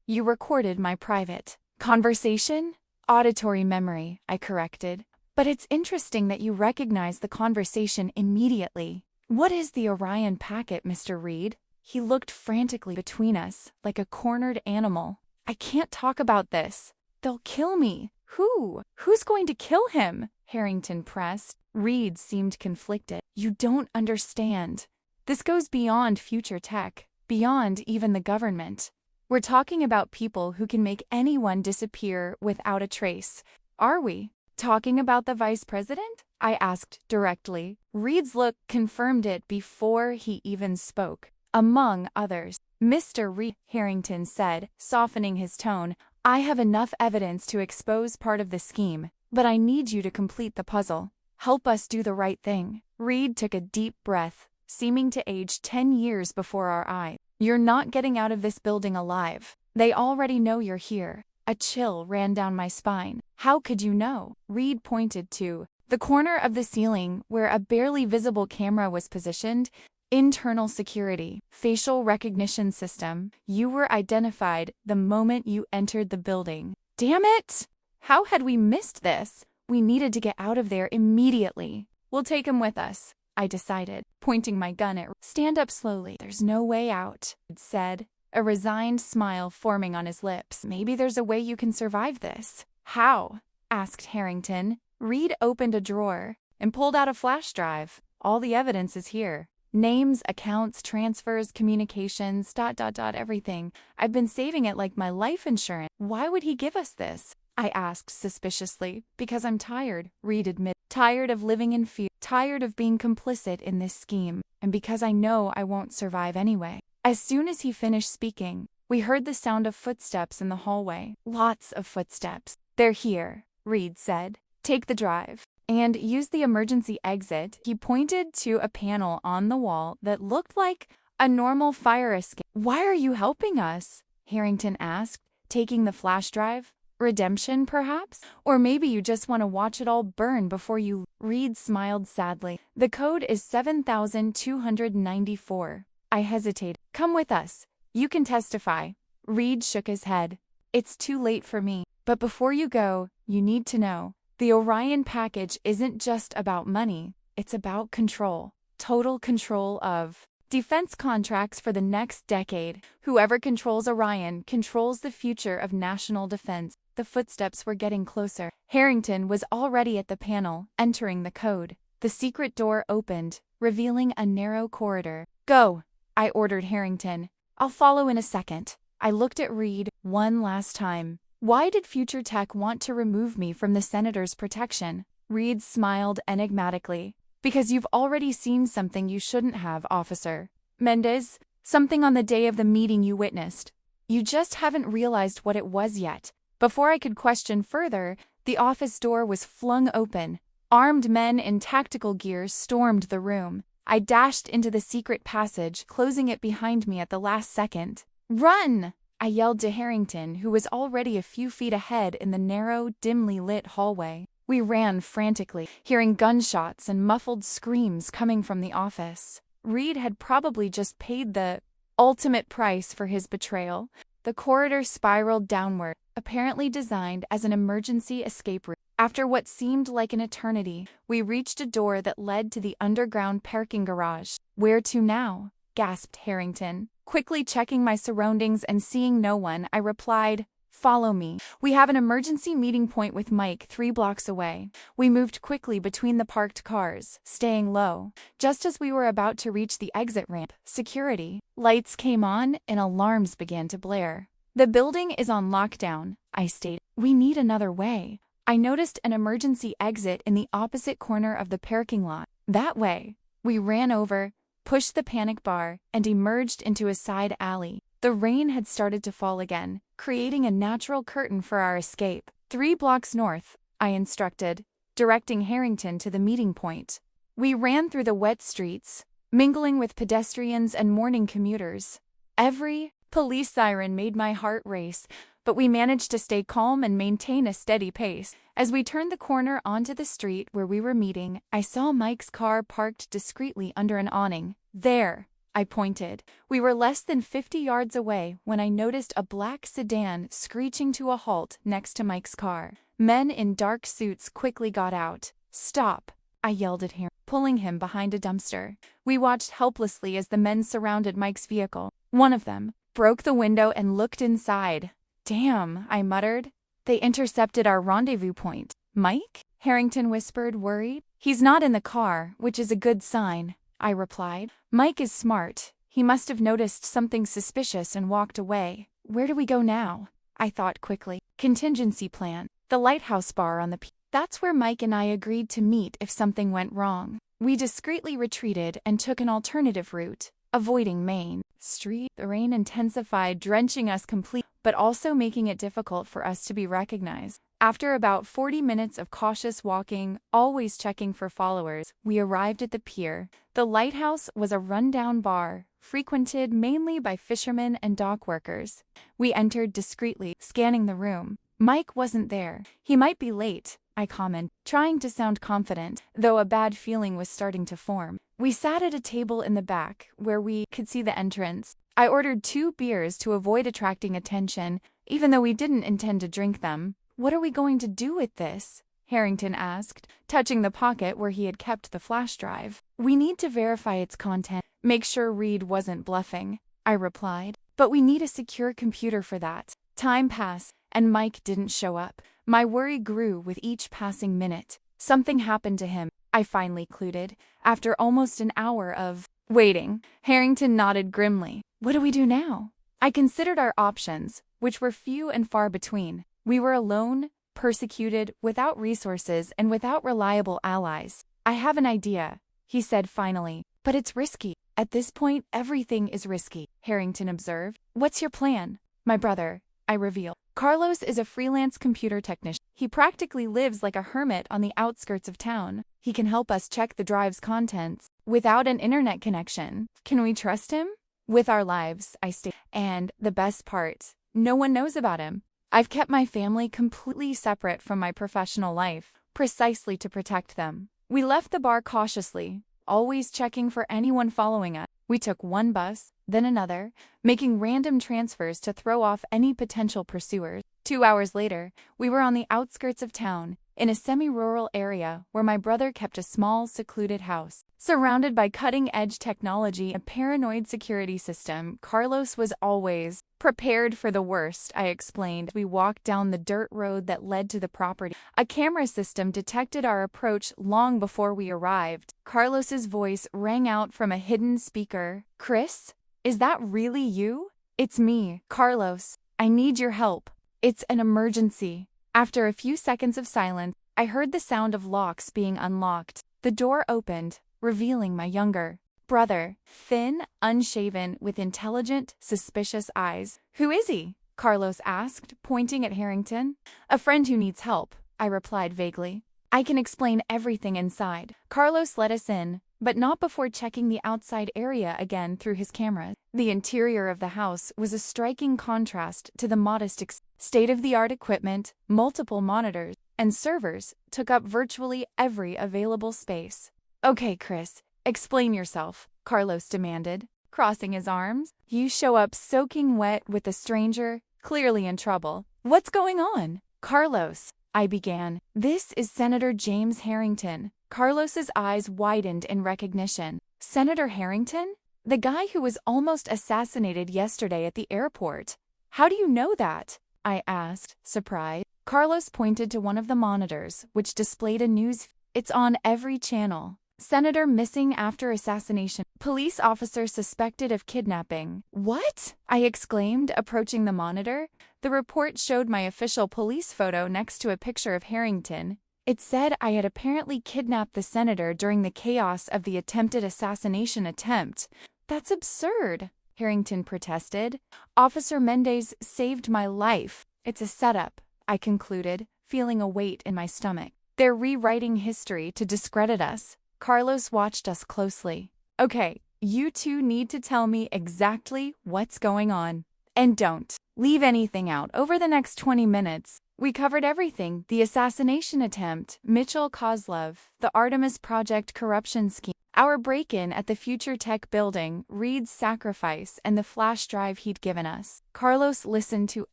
You recorded my private conversation? Auditory memory, I corrected. But it's interesting that you recognize the conversation immediately. What is the Orion packet, Mr. Reed? He looked frantically between us, like a cornered animal. I can't talk about this. They'll kill me. Who? Who's going to kill him? Harrington pressed. Reed seemed conflicted. You don't understand. This goes beyond future tech, beyond even the government. We're talking about people who can make anyone disappear without a trace. Are we talking about the vice president? I asked directly. Reed's look confirmed it before he even spoke. Among others, Mr. Reed, Harrington said, softening his tone, I have enough evidence to expose part of the scheme, but I need you to complete the puzzle. Help us do the right thing. Reed took a deep breath, seeming to age 10 years before our eyes. You're not getting out of this building alive. They already know you're here. A chill ran down my spine. How could you know? Reed pointed to the corner of the ceiling where a barely visible camera was positioned. Internal security, facial recognition system. You were identified the moment you entered the building. Damn it! How had we missed this? We needed to get out of there immediately. We'll take him with us, I decided, pointing my gun at. Stand up slowly. There's no way out, Reed said, a resigned smile forming on his lips. Maybe there's a way you can survive this. How? Asked Harrington. Reed opened a drawer and pulled out a flash drive. All the evidence is here. Names, accounts, transfers, communications, everything. I've been saving it like my life insurance. Why would he give us this? I asked suspiciously. Because I'm tired, Reed admitted. Tired of living in fear. Tired of being complicit in this scheme. And because I know I won't survive anyway. As soon as he finished speaking, we heard the sound of footsteps in the hallway. Lots of footsteps. They're here, Reed said. Take the drive. And use the emergency exit. He pointed to a panel on the wall that looked like a normal fire escape. Why are you helping us? Harrington asked, taking the flash drive. Redemption, perhaps? Or maybe you just want to watch it all burn before you. Reed smiled sadly. The code is 7294. I hesitated. Come with us. You can testify. Reed shook his head. It's too late for me. But before you go, you need to know. The Orion package isn't just about money, it's about control. Total control of defense contracts for the next decade. Whoever controls Orion controls the future of national defense. The footsteps were getting closer. Harrington was already at the panel, entering the code. The secret door opened, revealing a narrow corridor. Go, I ordered Harrington. I'll follow in a second. I looked at Reed one last time. Why did Future Tech want to remove me from the senator's protection? Reed smiled enigmatically. Because you've already seen something you shouldn't have, Officer Mendez. Something on the day of the meeting you witnessed. You just haven't realized what it was yet. Before I could question further, the office door was flung open. Armed men in tactical gear stormed the room. I dashed into the secret passage, closing it behind me at the last second. Run! I yelled to Harrington, who was already a few feet ahead in the narrow, dimly lit hallway. We ran frantically, hearing gunshots and muffled screams coming from the office. Reed had probably just paid the ultimate price for his betrayal. The corridor spiraled downward, apparently designed as an emergency escape route. After what seemed like an eternity, we reached a door that led to the underground parking garage. Where to now? Gasped Harrington. Quickly checking my surroundings and seeing no one, I replied, Follow me. We have an emergency meeting point with Mike 3 blocks away. We moved quickly between the parked cars, staying low. Just as we were about to reach the exit ramp, security lights came on and alarms began to blare. The building is on lockdown, I stated. We need another way. I noticed an emergency exit in the opposite corner of the parking lot. That way. We ran over, pushed the panic bar, and emerged into a side alley. The rain had started to fall again, creating a natural curtain for our escape. 3 blocks north, I instructed, directing Harrington to the meeting point. We ran through the wet streets, mingling with pedestrians and morning commuters. Every police siren made my heart race, but we managed to stay calm and maintain a steady pace. As we turned the corner onto the street where we were meeting, I saw Mike's car parked discreetly under an awning. There, I pointed. We were less than 50 yards away when I noticed a black sedan screeching to a halt next to Mike's car. Men in dark suits quickly got out. "Stop," I yelled at him, pulling him behind a dumpster. We watched helplessly as the men surrounded Mike's vehicle. One of them broke the window and looked inside. "Damn," I muttered. "They intercepted our rendezvous point." "Mike?" Harrington whispered, worried. "He's not in the car, which is a good sign," I replied. "Mike is smart. He must have noticed something suspicious and walked away." "Where do we go now?" I thought quickly. "Contingency plan. The Lighthouse Bar on the P. That's where Mike and I agreed to meet if something went wrong." We discreetly retreated and took an alternative route, avoiding Main Street. The rain intensified, drenching us completely, but also making it difficult for us to be recognized. After about 40 minutes of cautious walking, always checking for followers, we arrived at the pier. The Lighthouse was a rundown bar, frequented mainly by fishermen and dock workers. We entered discreetly, scanning the room. Mike wasn't there. "He might be late," I commented, trying to sound confident, though a bad feeling was starting to form. We sat at a table in the back, where we could see the entrance. I ordered 2 beers to avoid attracting attention, even though we didn't intend to drink them. "What are we going to do with this?" Harrington asked, touching the pocket where he had kept the flash drive. "We need to verify its content, make sure Reed wasn't bluffing," I replied. "But we need a secure computer for that." Time passed, and Mike didn't show up. My worry grew with each passing minute. Something happened to him, I finally concluded, after almost an hour of waiting. Harrington nodded grimly. "What do we do now?" I considered our options, which were few and far between. We were alone, persecuted, without resources, and without reliable allies. "I have an idea," he said finally, "but it's risky." "At this point, everything is risky," Harrington observed. "What's your plan?" "My brother," I revealed. "Carlos is a freelance computer technician. He practically lives like a hermit on the outskirts of town. He can help us check the drive's contents without an internet connection. Can we trust him?" "With our lives," I stated. "And the best part, no one knows about him. I've kept my family completely separate from my professional life, precisely to protect them." We left the bar cautiously, always checking for anyone following us. We took one bus, then another, making random transfers to throw off any potential pursuers. 2 hours later, we were on the outskirts of town, in a semi-rural area where my brother kept a small, secluded house. Surrounded by cutting-edge technology and a paranoid security system, Carlos was always prepared for the worst, I explained. We walked down the dirt road that led to the property. A camera system detected our approach long before we arrived. Carlos's voice rang out from a hidden speaker. "Chris? Is that really you?" "It's me, Carlos. I need your help. It's an emergency." After a few seconds of silence, I heard the sound of locks being unlocked. The door opened, revealing my younger brother, thin, unshaven, with intelligent, suspicious eyes. "Who is he?" Carlos asked, pointing at Harrington. "A friend who needs help," I replied vaguely. "I can explain everything inside." Carlos let us in, but not before checking the outside area again through his camera. The interior of the house was a striking contrast to the modest state-of-the-art equipment. Multiple monitors and servers took up virtually every available space. "Okay, Chris, explain yourself," Carlos demanded, crossing his arms. "You show up soaking wet with a stranger, clearly in trouble. What's going on?" "Carlos," I began, "this is Senator James Harrington." Carlos's eyes widened in recognition. "Senator Harrington? The guy who was almost assassinated yesterday at the airport. How do you know that?" I asked, surprised. Carlos pointed to one of the monitors, which displayed a news. "It's on every channel. Senator missing after assassination. Police officer suspected of kidnapping." "What?" I exclaimed, approaching the monitor. The report showed my official police photo next to a picture of Harrington. It said I had apparently kidnapped the senator during the chaos of the attempted assassination attempt. That's absurd, Harrington protested. Officer Mendez saved my life. It's a setup, I concluded, feeling a weight in my stomach. They're rewriting history to discredit us. Carlos watched us closely. Okay, you two need to tell me exactly what's going on. And don't leave anything out. Over the next 20 minutes, we covered everything: the assassination attempt, Mitchell Kozlov, the Artemis Project corruption scheme, our break-in at the Future Tech building, Reed's sacrifice, and the flash drive he'd given us. Carlos listened to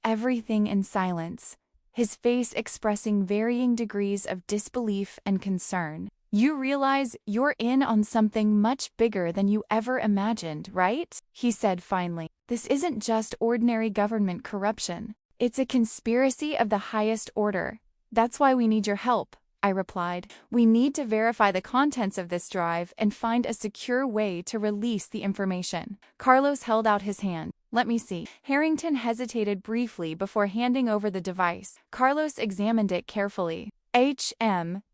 everything in silence, his face expressing varying degrees of disbelief and concern. You realize you're in on something much bigger than you ever imagined, right? He said finally. This isn't just ordinary government corruption. It's a conspiracy of the highest order. That's why we need your help, I replied. We need to verify the contents of this drive and find a secure way to release the information. Carlos held out his hand. Let me see. Harrington hesitated briefly before handing over the device. Carlos examined it carefully.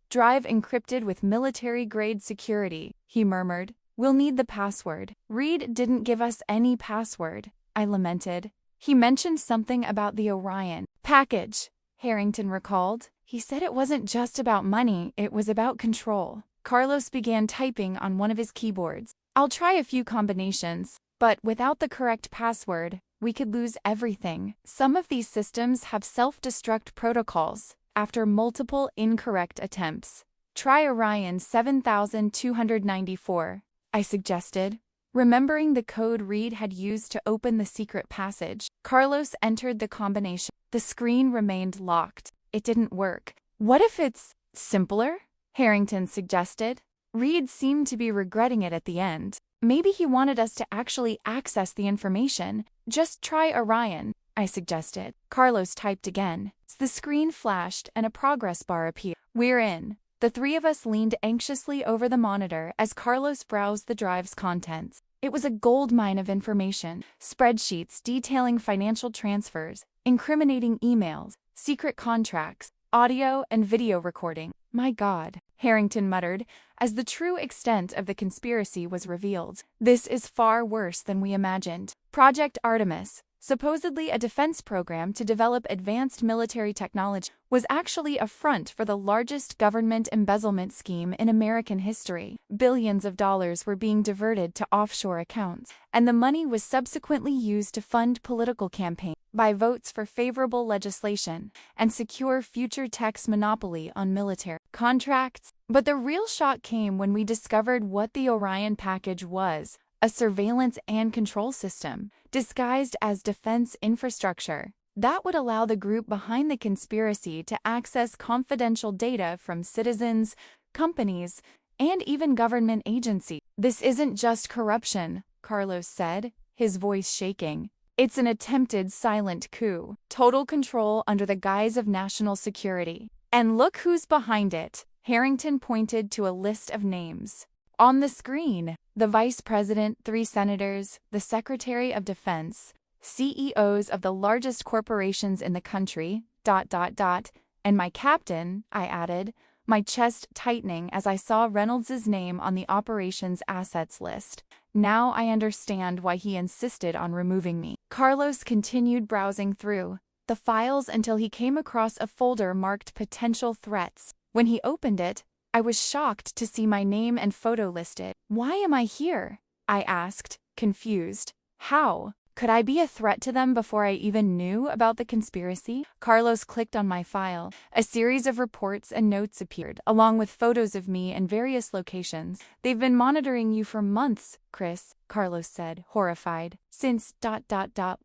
Drive encrypted with military-grade security, he murmured. We'll need the password. Reed didn't give us any password, I lamented. He mentioned something about the Orion package, Harrington recalled. He said it wasn't just about money, it was about control. Carlos began typing on one of his keyboards. I'll try a few combinations, but without the correct password, we could lose everything. Some of these systems have self-destruct protocols after multiple incorrect attempts. Try Orion 7294, I suggested, remembering the code Reed had used to open the secret passage. Carlos entered the combination. The screen remained locked. It didn't work. What if it's simpler? Harrington suggested. Reed seemed to be regretting it at the end. Maybe he wanted us to actually access the information. Just try Orion, I suggested. Carlos typed again. The screen flashed and a progress bar appeared. We're in. The three of us leaned anxiously over the monitor as Carlos browsed the drive's contents. It was a goldmine of information. Spreadsheets detailing financial transfers, incriminating emails, secret contracts, audio and video recording. My God, Harrington muttered, as the true extent of the conspiracy was revealed. This is far worse than we imagined. Project Artemis, supposedly a defense program to develop advanced military technology, was actually a front for the largest government embezzlement scheme in American history. Billions of dollars were being diverted to offshore accounts, and the money was subsequently used to fund political campaigns, buy votes for favorable legislation, and secure Future Tech's monopoly on military contracts. But the real shock came when we discovered what the Orion package was: a surveillance and control system, disguised as defense infrastructure, that would allow the group behind the conspiracy to access confidential data from citizens, companies, and even government agencies. This isn't just corruption, Carlos said, his voice shaking. It's an attempted silent coup, total control under the guise of national security. And look who's behind it. Harrington pointed to a list of names. On the screen, the vice president, 3 senators, the secretary of defense, CEOs of the largest corporations in the country, ... and my captain, I added, my chest tightening as I saw Reynolds's name on the operations assets list. Now I understand why he insisted on removing me. Carlos continued browsing through the files until he came across a folder marked potential threats. When he opened it, I was shocked to see my name and photo listed. Why am I here? I asked, confused. How could I be a threat to them before I even knew about the conspiracy? Carlos clicked on my file. A series of reports and notes appeared, along with photos of me in various locations. They've been monitoring you for months, Chris, Carlos said, horrified. Since ...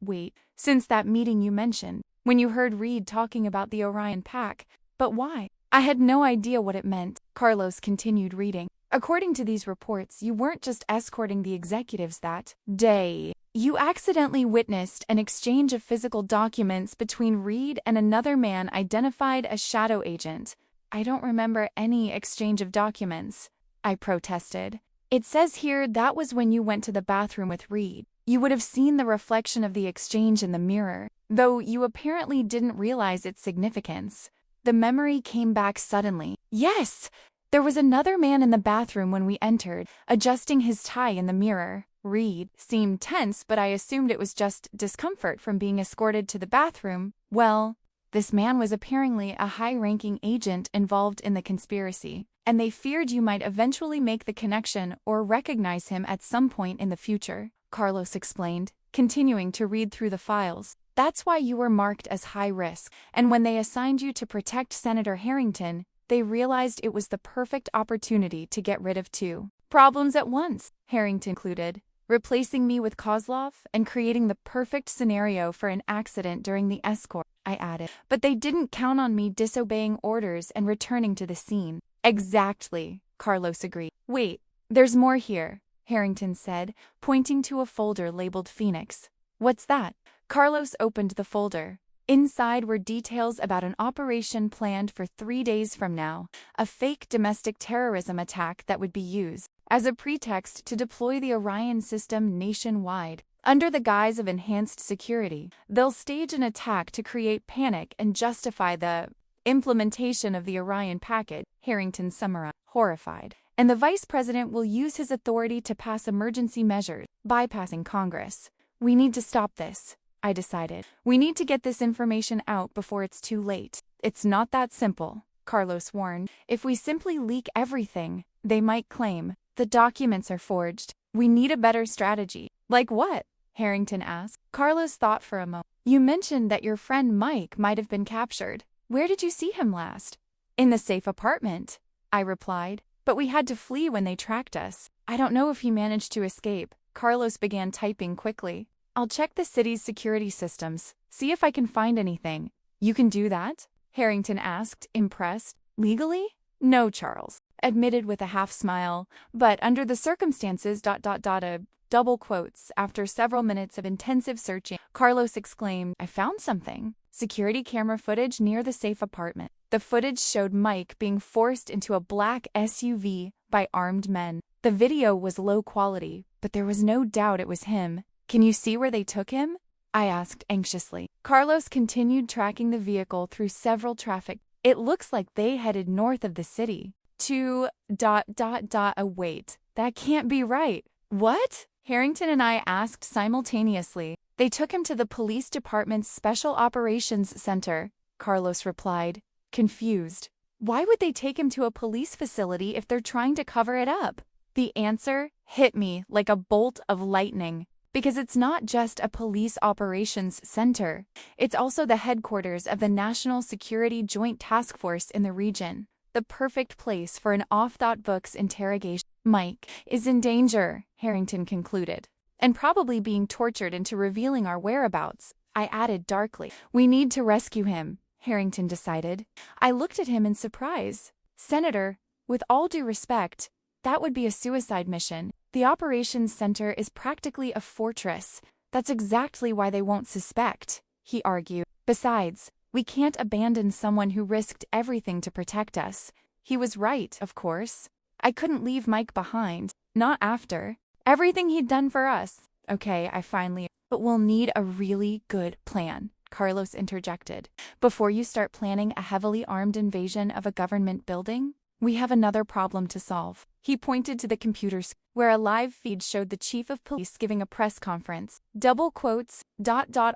Wait, since that meeting you mentioned, when you heard Reed talking about the Orion pack. But why? I had no idea what it meant. Carlos continued reading. According to these reports, you weren't just escorting the executives that day. You accidentally witnessed an exchange of physical documents between Reed and another man identified as Shadow Agent. I don't remember any exchange of documents, I protested. It says here that was when you went to the bathroom with Reed. You would have seen the reflection of the exchange in the mirror, though you apparently didn't realize its significance. The memory came back suddenly. Yes! There was another man in the bathroom when we entered, adjusting his tie in the mirror. Reed seemed tense, but I assumed it was just discomfort from being escorted to the bathroom. Well, this man was apparently a high-ranking agent involved in the conspiracy, and they feared you might eventually make the connection or recognize him at some point in the future, Carlos explained, continuing to read through the files. That's why you were marked as high risk, and when they assigned you to protect Senator Harrington, they realized it was the perfect opportunity to get rid of two problems at once, Harrington concluded, replacing me with Kozlov and creating the perfect scenario for an accident during the escort, I added. But they didn't count on me disobeying orders and returning to the scene. Exactly, Carlos agreed. Wait, there's more here, Harrington said, pointing to a folder labeled Phoenix. What's that? Carlos opened the folder. Inside were details about an operation planned for 3 days from now, a fake domestic terrorism attack that would be used as a pretext to deploy the Orion system nationwide. Under the guise of enhanced security, they'll stage an attack to create panic and justify the implementation of the Orion package, Harrington summarized, horrified. And the vice president will use his authority to pass emergency measures, bypassing Congress. We need to stop this, I decided. We need to get this information out before it's too late. It's not that simple, Carlos warned. If we simply leak everything, they might claim the documents are forged. We need a better strategy. Like what? Harrington asked. Carlos thought for a moment. You mentioned that your friend Mike might have been captured. Where did you see him last? In the safe apartment, I replied. But we had to flee when they tracked us. I don't know if he managed to escape. Carlos began typing quickly. I'll check the city's security systems, see if I can find anything. You can do that? Harrington asked, impressed. Legally? No, Charles admitted with a half smile, but under the circumstances, double quotes. After several minutes of intensive searching, Carlos exclaimed, I found something. Security camera footage near the safe apartment. The footage showed Mike being forced into a black SUV by armed men. The video was low quality, but there was no doubt it was him. Can you see where they took him? I asked anxiously. Carlos continued tracking the vehicle through several traffic. It looks like they headed north of the city. Wait, that can't be right. What? Harrington and I asked simultaneously. They took him to the police department's Special Operations Center, Carlos replied, confused. Why would they take him to a police facility if they're trying to cover it up? The answer hit me like a bolt of lightning. Because it's not just a police operations center. It's also the headquarters of the National Security Joint Task Force in the region. The perfect place for an off-the-books interrogation. Mike is in danger, Harrington concluded, and probably being tortured into revealing our whereabouts. I added darkly. We need to rescue him, Harrington decided. I looked at him in surprise. Senator, with all due respect, that would be a suicide mission. The operations center is practically a fortress. That's exactly why they won't suspect, he argued. Besides, we can't abandon someone who risked everything to protect us. He was right, of course. I couldn't leave Mike behind. Not after everything he'd done for us. Okay, but we'll need a really good plan, Carlos interjected. Before you start planning a heavily armed invasion of a government building, we have another problem to solve. He pointed to the computers, where a live feed showed the chief of police giving a press conference. Double quotes,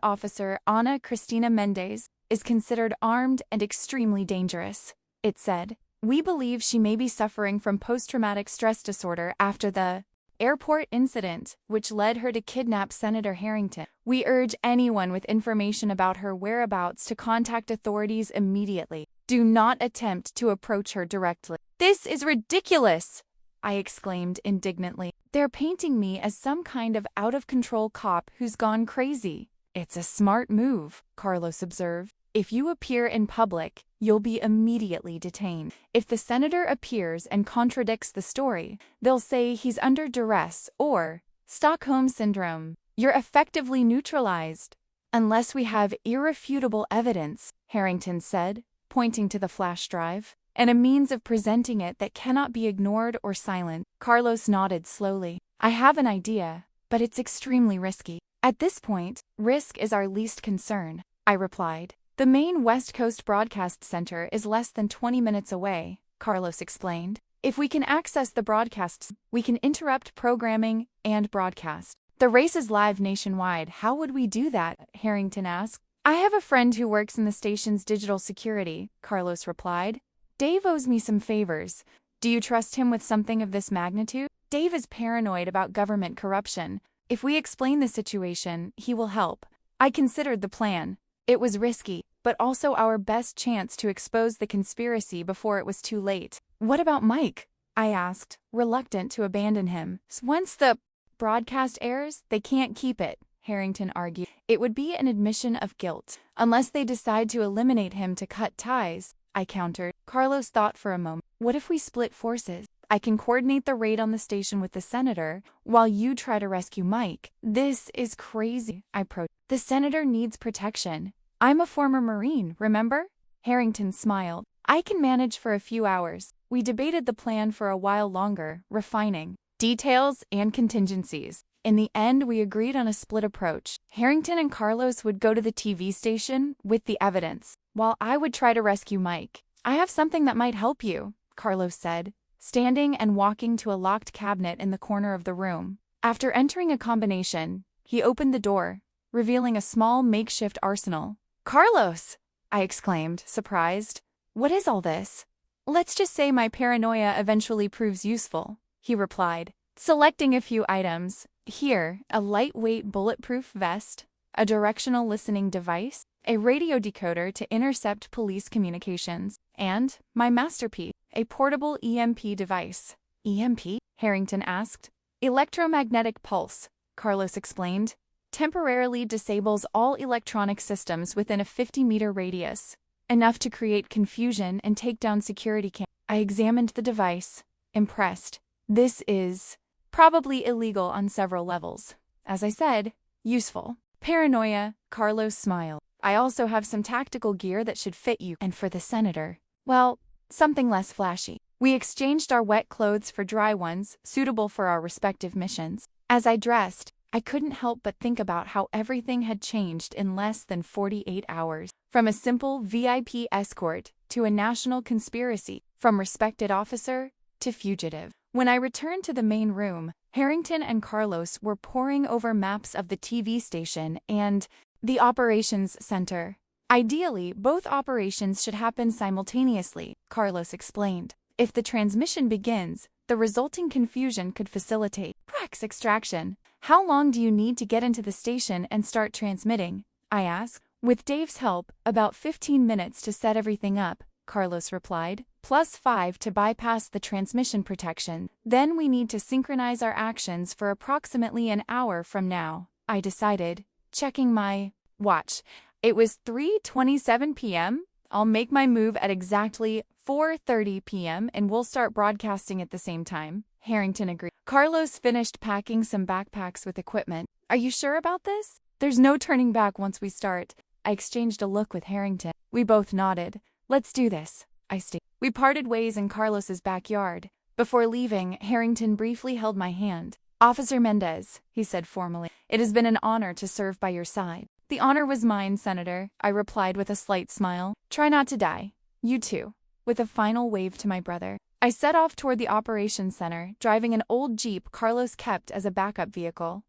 Officer Ana Cristina Mendez is considered armed and extremely dangerous, it said. We believe she may be suffering from post-traumatic stress disorder after the airport incident, which led her to kidnap Senator Harrington. We urge anyone with information about her whereabouts to contact authorities immediately. Do not attempt to approach her directly. This is ridiculous, I exclaimed indignantly. They're painting me as some kind of out-of-control cop who's gone crazy. It's a smart move, Carlos observed. If you appear in public, you'll be immediately detained. If the senator appears and contradicts the story, they'll say he's under duress or Stockholm Syndrome. You're effectively neutralized. Unless we have irrefutable evidence, Harrington said, pointing to the flash drive, and a means of presenting it that cannot be ignored or silenced. Carlos nodded slowly. I have an idea, but it's extremely risky. At this point, risk is our least concern, I replied. The main West Coast Broadcast Center is less than 20 minutes away, Carlos explained. If we can access the broadcasts, we can interrupt programming and broadcast. The race is live nationwide. How would we do that? Harrington asked. I have a friend who works in the station's digital security, Carlos replied. Dave owes me some favors. Do you trust him with something of this magnitude? Dave is paranoid about government corruption. If we explain the situation, he will help. I considered the plan. It was risky, but also our best chance to expose the conspiracy before it was too late. What about Mike? I asked, reluctant to abandon him. Once the broadcast airs, they can't keep it, Harrington argued. It would be an admission of guilt. Unless they decide to eliminate him to cut ties, I countered. Carlos thought for a moment. What if we split forces? I can coordinate the raid on the station with the senator, while you try to rescue Mike. This is crazy, I protested. The senator needs protection. I'm a former Marine, remember? Harrington smiled. I can manage for a few hours. We debated the plan for a while longer, refining details and contingencies. In the end, we agreed on a split approach. Harrington and Carlos would go to the TV station with the evidence, while I would try to rescue Mike. I have something that might help you, Carlos said, standing and walking to a locked cabinet in the corner of the room. After entering a combination, he opened the door, revealing a small makeshift arsenal. Carlos! I exclaimed, surprised. What is all this? Let's just say my paranoia eventually proves useful, he replied, selecting a few items. Here, a lightweight bulletproof vest, a directional listening device, a radio decoder to intercept police communications, and my masterpiece, a portable EMP device. EMP? Harrington asked. Electromagnetic pulse, Carlos explained. Temporarily disables all electronic systems within a 50-meter radius, enough to create confusion and take down security cameras. I examined the device, impressed. This is probably illegal on several levels. As I said, useful. Paranoia, Carlos smiled. I also have some tactical gear that should fit you, and for the senator, well, something less flashy. We exchanged our wet clothes for dry ones, suitable for our respective missions. As I dressed, I couldn't help but think about how everything had changed in less than 48 hours. From a simple VIP escort to a national conspiracy, from respected officer to fugitive. When I returned to the main room, Harrington and Carlos were poring over maps of the TV station and the operations center. Ideally, both operations should happen simultaneously, Carlos explained. If the transmission begins, the resulting confusion could facilitate Prax extraction. How long do you need to get into the station and start transmitting? I asked. With Dave's help, about 15 minutes to set everything up, Carlos replied, +5 to bypass the transmission protection. Then we need to synchronize our actions for approximately an hour from now, I decided, checking my watch. It was 3:27 p.m. I'll make my move at exactly 4:30 p.m. and we'll start broadcasting at the same time. Harrington agreed. Carlos finished packing some backpacks with equipment. Are you sure about this? There's no turning back once we start. I exchanged a look with Harrington. We both nodded. Let's do this, I stated. We parted ways in Carlos's backyard. Before leaving, Harrington briefly held my hand. Officer Mendez, he said formally, it has been an honor to serve by your side. The honor was mine, Senator, I replied with a slight smile. Try not to die. You too. With a final wave to my brother, I set off toward the operations center, driving an old Jeep Carlos kept as a backup vehicle.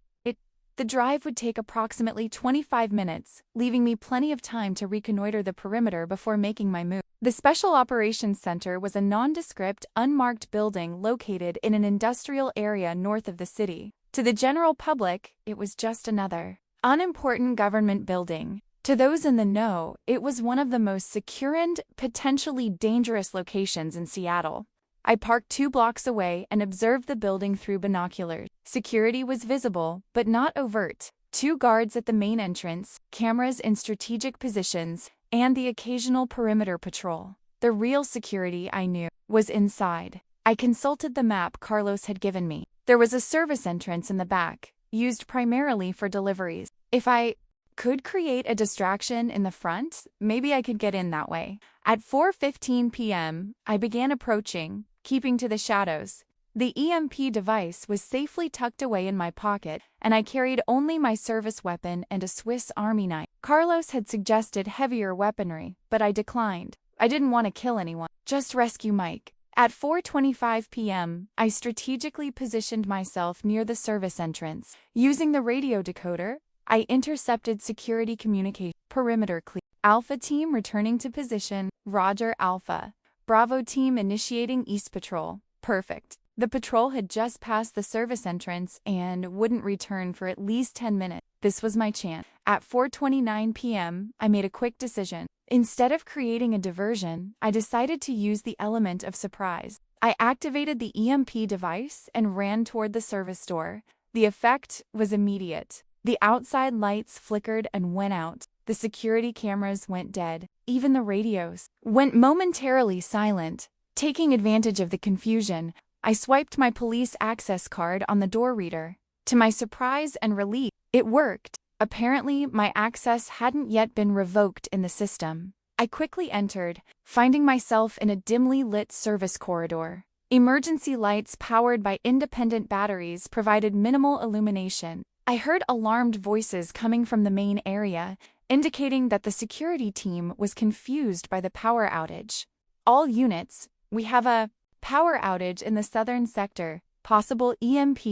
The drive would take approximately 25 minutes, leaving me plenty of time to reconnoiter the perimeter before making my move. The Special Operations Center was a nondescript, unmarked building located in an industrial area north of the city. To the general public, it was just another unimportant government building. To those in the know, it was one of the most secure and potentially dangerous locations in Seattle. I parked 2 blocks away and observed the building through binoculars. Security was visible, but not overt. 2 guards at the main entrance, cameras in strategic positions, and the occasional perimeter patrol. The real security, I knew, was inside. I consulted the map Carlos had given me. There was a service entrance in the back, used primarily for deliveries. If I could create a distraction in the front, maybe I could get in that way. At 4:15 p.m., I began approaching, keeping to the shadows. The EMP device was safely tucked away in my pocket, and I carried only my service weapon and a Swiss Army knife. Carlos had suggested heavier weaponry, but I declined. I didn't want to kill anyone, just rescue Mike. At 4:25 p.m., I strategically positioned myself near the service entrance. Using the radio decoder, I intercepted security communication. Perimeter clear. Alpha team returning to position. Roger Alpha. Bravo team initiating East Patrol. Perfect. The patrol had just passed the service entrance and wouldn't return for at least 10 minutes. This was my chance. At 4:29 p.m., I made a quick decision. Instead of creating a diversion, I decided to use the element of surprise. I activated the EMP device and ran toward the service door. The effect was immediate. The outside lights flickered and went out. The security cameras went dead. Even the radios went momentarily silent. Taking advantage of the confusion, I swiped my police access card on the door reader. To my surprise and relief, it worked. Apparently, my access hadn't yet been revoked in the system. I quickly entered, finding myself in a dimly lit service corridor. Emergency lights powered by independent batteries provided minimal illumination. I heard alarmed voices coming from the main area, indicating that the security team was confused by the power outage. All units, we have a power outage in the southern sector. Possible EMP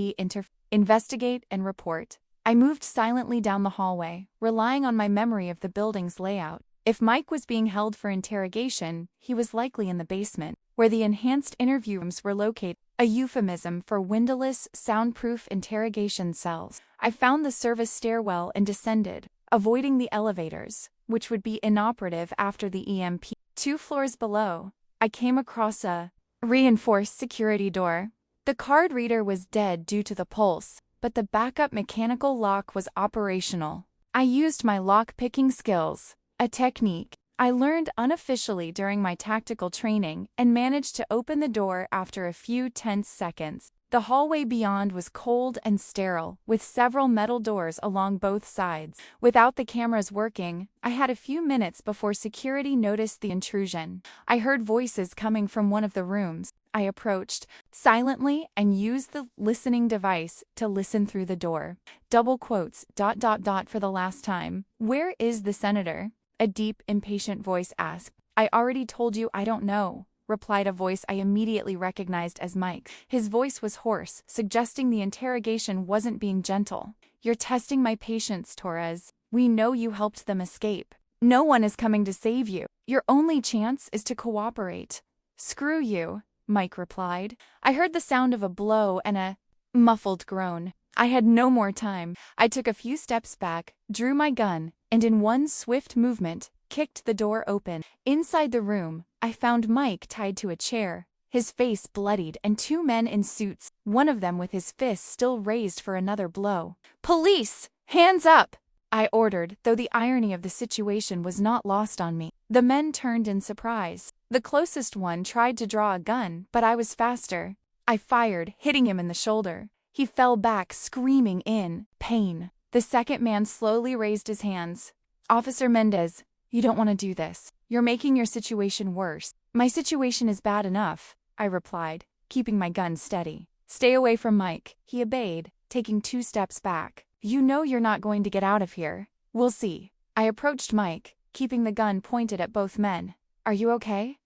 investigate and report. I moved silently down the hallway, relying on my memory of the building's layout. If Mike was being held for interrogation, he was likely in the basement, where the enhanced interview rooms were located, a euphemism for windowless, soundproof interrogation cells. I found the service stairwell and descended, avoiding the elevators, which would be inoperative after the EMP. 2 floors below, I came across a reinforced security door. The card reader was dead due to the pulse, but the backup mechanical lock was operational. I used my lock-picking skills, a technique I learned unofficially during my tactical training, and managed to open the door after a few tense seconds. The hallway beyond was cold and sterile, with several metal doors along both sides. Without the cameras working, I had a few minutes before security noticed the intrusion. I heard voices coming from one of the rooms. I approached silently and used the listening device to listen through the door. Double quotes, ... for the last time. "Where is the senator?" a deep, impatient voice asked. "I already told you I don't know," replied a voice I immediately recognized as Mike. His voice was hoarse, suggesting the interrogation wasn't being gentle. "You're testing my patience, Torres. We know you helped them escape. No one is coming to save you. Your only chance is to cooperate." "Screw you," Mike replied. I heard the sound of a blow and a muffled groan. I had no more time. I took a few steps back, drew my gun, and in one swift movement, kicked the door open. Inside the room, I found Mike tied to a chair, his face bloodied, and 2 men in suits, one of them with his fist still raised for another blow. "Police! Hands up!" I ordered, though the irony of the situation was not lost on me. The men turned in surprise. The closest one tried to draw a gun, but I was faster. I fired, hitting him in the shoulder. He fell back, screaming in pain. The second man slowly raised his hands. "Officer Mendez, you don't want to do this. You're making your situation worse." "My situation is bad enough," I replied, keeping my gun steady. "Stay away from Mike." He obeyed, taking 2 steps back. "You know you're not going to get out of here." "We'll see." I approached Mike, keeping the gun pointed at both men. "Are you okay?"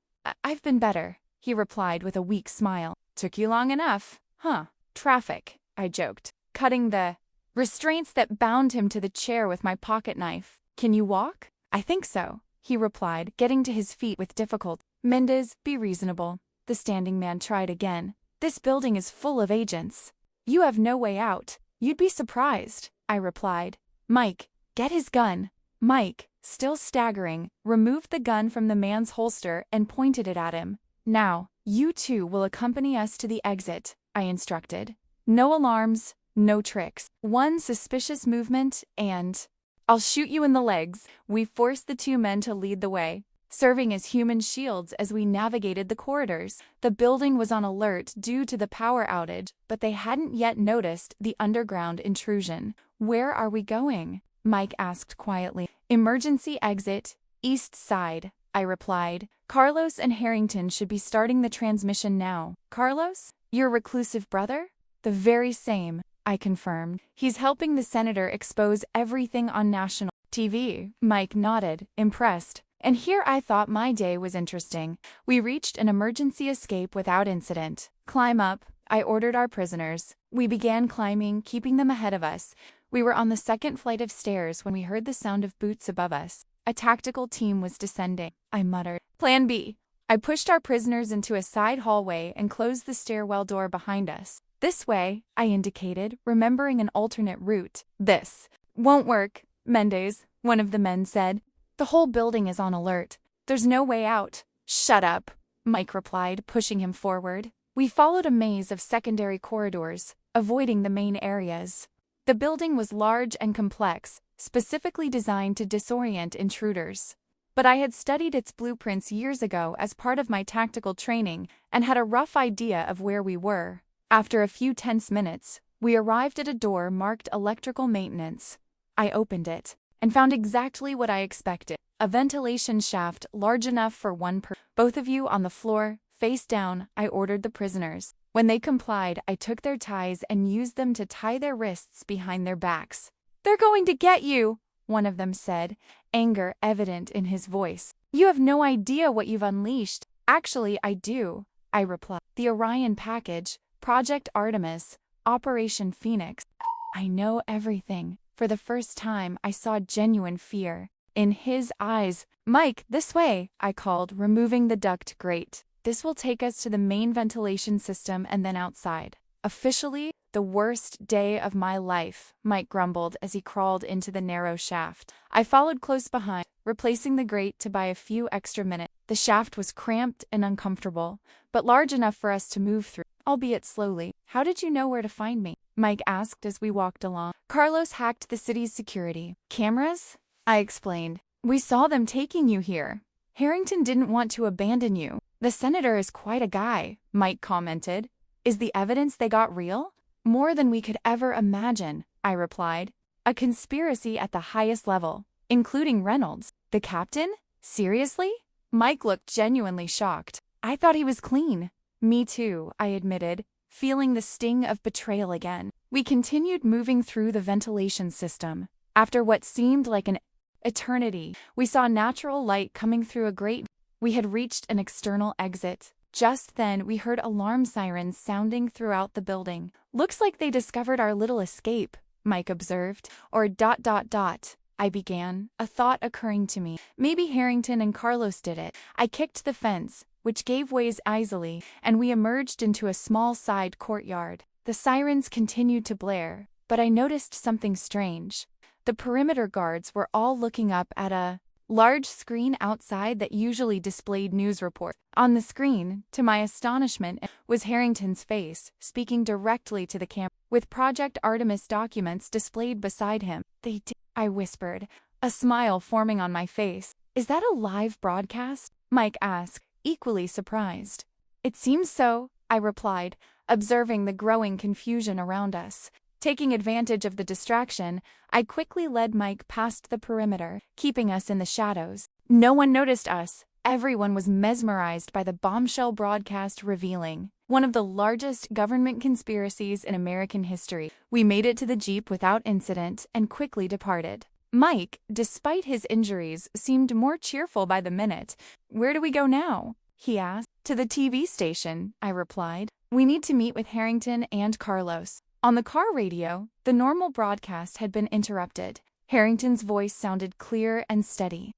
I've been better," he replied with a weak smile. "Took you long enough, huh?" "Traffic," I joked, cutting the restraints that bound him to the chair with my pocket knife. "Can you walk?" "I think so," he replied, getting to his feet with difficulty. "Mendez, be reasonable." The standing man tried again. "This building is full of agents. You have no way out." "You'd be surprised," I replied. "Mike, get his gun." Mike, still staggering, removed the gun from the man's holster and pointed it at him. "Now, you two will accompany us to the exit," I instructed. "No alarms, no tricks. One suspicious movement and I'll shoot you in the legs." We forced the 2 men to lead the way, serving as human shields as we navigated the corridors. The building was on alert due to the power outage, but they hadn't yet noticed the underground intrusion. "Where are we going?" Mike asked quietly. "Emergency exit, east side," I replied. "Carlos and Harrington should be starting the transmission now." "Carlos?" Your reclusive brother? The very same, I confirmed. He's helping the senator expose everything on national TV. Mike nodded, impressed. And here I thought my day was interesting. We reached an emergency escape without incident. Climb up, I ordered our prisoners. We began climbing, keeping them ahead of us. We were on the second flight of stairs when we heard the sound of boots above us. A tactical team was descending. I muttered, Plan B. I pushed our prisoners into a side hallway and closed the stairwell door behind us. This way, I indicated, remembering an alternate route. This won't work, Mendez, one of the men said. The whole building is on alert. There's no way out. Shut up, Mike replied, pushing him forward. We followed a maze of secondary corridors, avoiding the main areas. The building was large and complex, specifically designed to disorient intruders. But I had studied its blueprints years ago as part of my tactical training and had a rough idea of where we were. After a few tense minutes, we arrived at a door marked electrical maintenance. I opened it and found exactly what I expected. A ventilation shaft large enough for one person. Both of you on the floor, face down, I ordered the prisoners. When they complied, I took their ties and used them to tie their wrists behind their backs. They're going to get you, one of them said, anger evident in his voice. You have no idea what you've unleashed. Actually, I do, I replied. The Orion package, Project Artemis, Operation Phoenix. I know everything. For the first time, I saw genuine fear in his eyes. Mike, this way, I called, removing the duct grate. This will take us to the main ventilation system and then outside. Officially, the worst day of my life, Mike grumbled as he crawled into the narrow shaft. I followed close behind, replacing the grate to buy a few extra minutes. The shaft was cramped and uncomfortable, but large enough for us to move through, albeit slowly. How did you know where to find me? Mike asked as we walked along. Carlos hacked the city's security. Cameras? I explained. We saw them taking you here. Harrington didn't want to abandon you. The senator is quite a guy, Mike commented. Is the evidence they got real? More than we could ever imagine, I replied. A conspiracy at the highest level, including Reynolds. The captain? Seriously? Mike looked genuinely shocked. I thought he was clean. Me too, I admitted, feeling the sting of betrayal again. We continued moving through the ventilation system. After what seemed like an eternity, we saw natural light coming through a grate. We had reached an external exit. Just then, we heard alarm sirens sounding throughout the building. Looks like they discovered our little escape, Mike observed. Or ... I began, a thought occurring to me. Maybe Harrington and Carlos did it. I kicked the fence, which gave way easily, and we emerged into a small side courtyard. The sirens continued to blare, but I noticed something strange. The perimeter guards were all looking up at a large screen outside that usually displayed news reports. On the screen, to my astonishment, was Harrington's face, speaking directly to the camera, with Project Artemis documents displayed beside him. They did, I whispered, a smile forming on my face. Is that a live broadcast? Mike asked, equally surprised. It seems so, I replied, observing the growing confusion around us. Taking advantage of the distraction, I quickly led Mike past the perimeter, keeping us in the shadows. No one noticed us. Everyone was mesmerized by the bombshell broadcast revealing one of the largest government conspiracies in American history. We made it to the Jeep without incident and quickly departed. Mike, despite his injuries, seemed more cheerful by the minute. Where do we go now? He asked. To the TV station, I replied. We need to meet with Harrington and Carlos. On the car radio, the normal broadcast had been interrupted. Harrington's voice sounded clear and steady. ...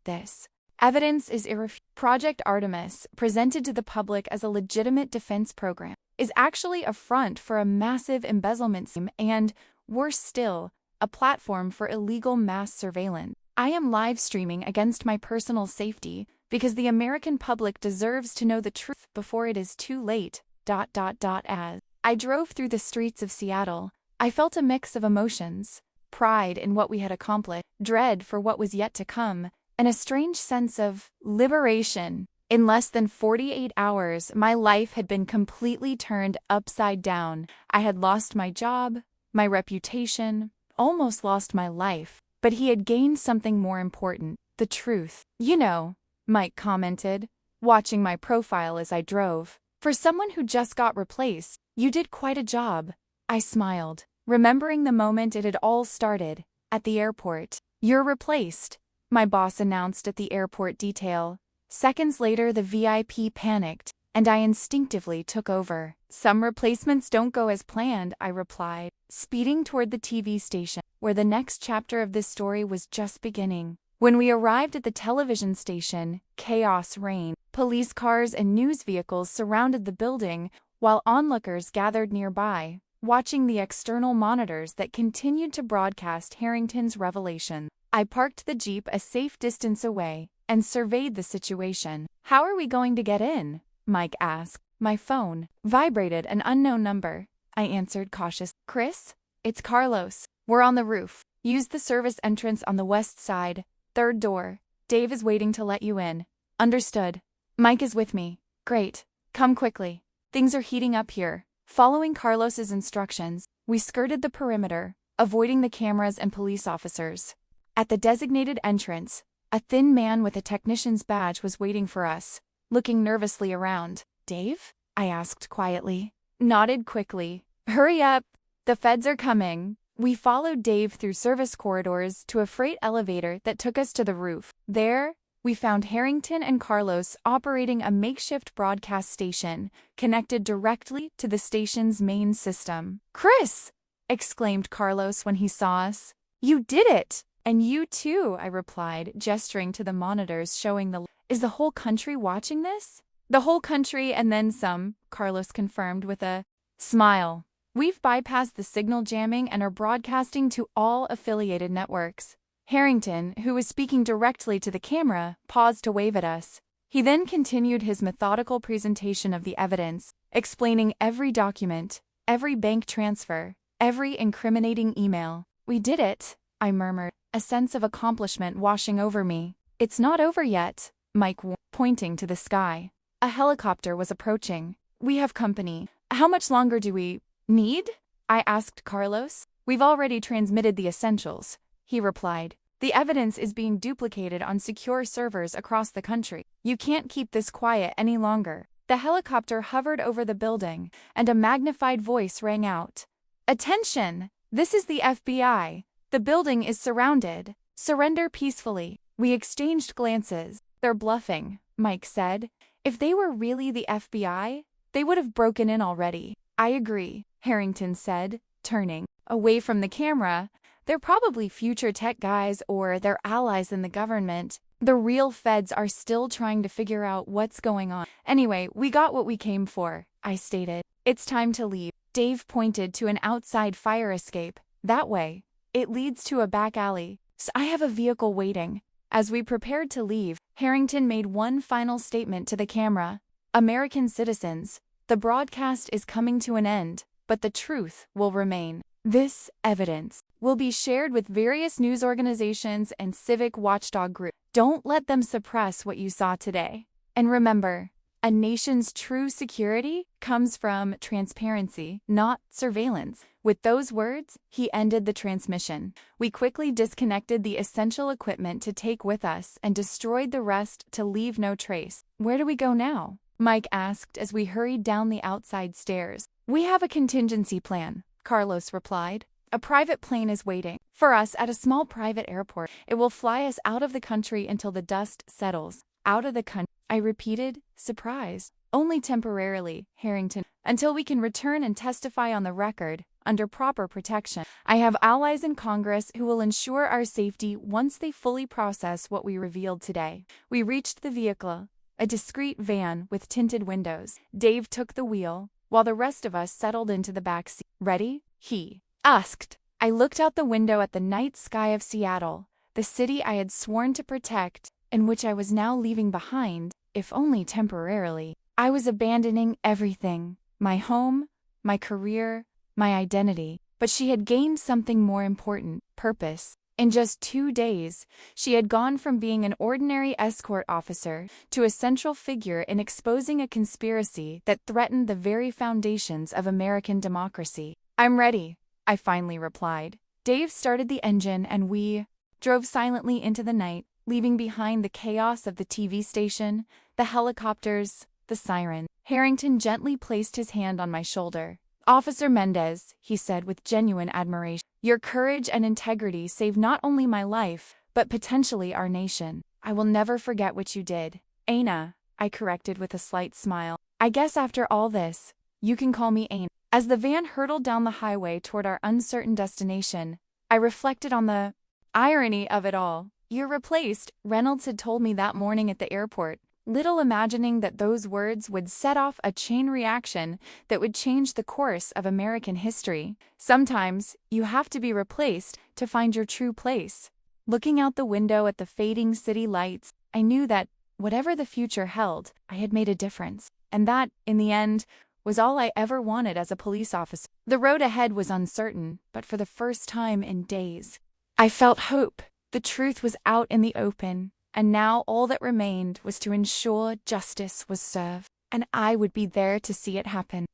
This evidence is irrefutable. Project Artemis, presented to the public as a legitimate defense program, is actually a front for a massive embezzlement scheme and, worse still, a platform for illegal mass surveillance. I am live streaming against my personal safety because the American public deserves to know the truth before it is too late. ... As I drove through the streets of Seattle, I felt a mix of emotions: pride in what we had accomplished, dread for what was yet to come, and a strange sense of liberation. In less than 48 hours, my life had been completely turned upside down. I had lost my job, my reputation, almost lost my life. But he had gained something more important: the truth. You know, Mike commented, watching my profile as I drove. For someone who just got replaced, you did quite a job. I smiled, remembering the moment it had all started, at the airport. You're replaced, my boss announced at the airport detail. Seconds later, the VIP panicked, and I instinctively took over. Some replacements don't go as planned, I replied, speeding toward the TV station, where the next chapter of this story was just beginning. When we arrived at the television station, chaos reigned. Police cars and news vehicles surrounded the building, while onlookers gathered nearby, watching the external monitors that continued to broadcast Harrington's revelation. I parked the Jeep a safe distance away and surveyed the situation. How are we going to get in? Mike asked. My phone vibrated an unknown number. I answered cautiously. Chris? It's Carlos. We're on the roof. Use the service entrance on the west side. Third door. Dave is waiting to let you in. Understood. Mike is with me. Great. Come quickly. Things are heating up here. Following Carlos's instructions, we skirted the perimeter, avoiding the cameras and police officers. At the designated entrance, a thin man with a technician's badge was waiting for us, looking nervously around. Dave? I asked quietly. Nodded quickly. Hurry up. The feds are coming. We followed Dave through service corridors to a freight elevator that took us to the roof. There, we found Harrington and Carlos operating a makeshift broadcast station connected directly to the station's main system. Chris! Exclaimed Carlos when he saw us. You did it! And you too, I replied, gesturing to the monitors showing the... Is the whole country watching this? The whole country and then some, Carlos confirmed with a smile. We've bypassed the signal jamming and are broadcasting to all affiliated networks. Harrington, who was speaking directly to the camera, paused to wave at us. He then continued his methodical presentation of the evidence, explaining every document, every bank transfer, every incriminating email. We did it, I murmured, a sense of accomplishment washing over me. It's not over yet, Mike warned, pointing to the sky. A helicopter was approaching. We have company. How much longer do we need? I asked Carlos. We've already transmitted the essentials, he replied. The evidence is being duplicated on secure servers across the country. You can't keep this quiet any longer. The helicopter hovered over the building, and a magnified voice rang out. Attention! This is the FBI. The building is surrounded. Surrender peacefully. We exchanged glances. They're bluffing, Mike said. If they were really the FBI, they would have broken in already. I agree, Harrington said, turning away from the camera. They're probably future tech guys or they're allies in the government. The real feds are still trying to figure out what's going on. Anyway, we got what we came for, I stated. It's time to leave. Dave pointed to an outside fire escape. That way. It leads to a back alley. So I have a vehicle waiting. As we prepared to leave, Harrington made one final statement to the camera. American citizens, the broadcast is coming to an end, but the truth will remain. This evidence will be shared with various news organizations and civic watchdog groups. Don't let them suppress what you saw today. And remember, a nation's true security comes from transparency, not surveillance. With those words, he ended the transmission. We quickly disconnected the essential equipment to take with us and destroyed the rest to leave no trace. Where do we go now? Mike asked as we hurried down the outside stairs. We have a contingency plan, Carlos replied. A private plane is waiting for us at a small private airport. It will fly us out of the country until the dust settles. Out of the country, I repeated, surprised. Only temporarily, Harrington, until we can return and testify on the record, under proper protection. I have allies in Congress who will ensure our safety once they fully process what we revealed today. We reached the vehicle, a discreet van with tinted windows. Dave took the wheel, while the rest of us settled into the back seat. Ready? He asked. I looked out the window at the night sky of Seattle, the city I had sworn to protect, and which I was now leaving behind, if only temporarily. I was abandoning everything, my home, my career, my identity. But she had gained something more important, purpose. In just 2 days, she had gone from being an ordinary escort officer to a central figure in exposing a conspiracy that threatened the very foundations of American democracy. I'm ready, I finally replied. Dave started the engine and we drove silently into the night, leaving behind the chaos of the TV station, the helicopters, the siren. Harrington gently placed his hand on my shoulder. Officer Mendez, he said with genuine admiration, your courage and integrity saved not only my life, but potentially our nation. I will never forget what you did. Aina, I corrected with a slight smile. I guess after all this, you can call me Aina. As the van hurtled down the highway toward our uncertain destination, I reflected on the irony of it all. You're replaced, Reynolds had told me that morning at the airport, little imagining that those words would set off a chain reaction that would change the course of American history. Sometimes, you have to be replaced to find your true place. Looking out the window at the fading city lights, I knew that, whatever the future held, I had made a difference. And that, in the end, was all I ever wanted as a police officer. The road ahead was uncertain, but for the first time in days, I felt hope. The truth was out in the open, and now all that remained was to ensure justice was served, and I would be there to see it happen.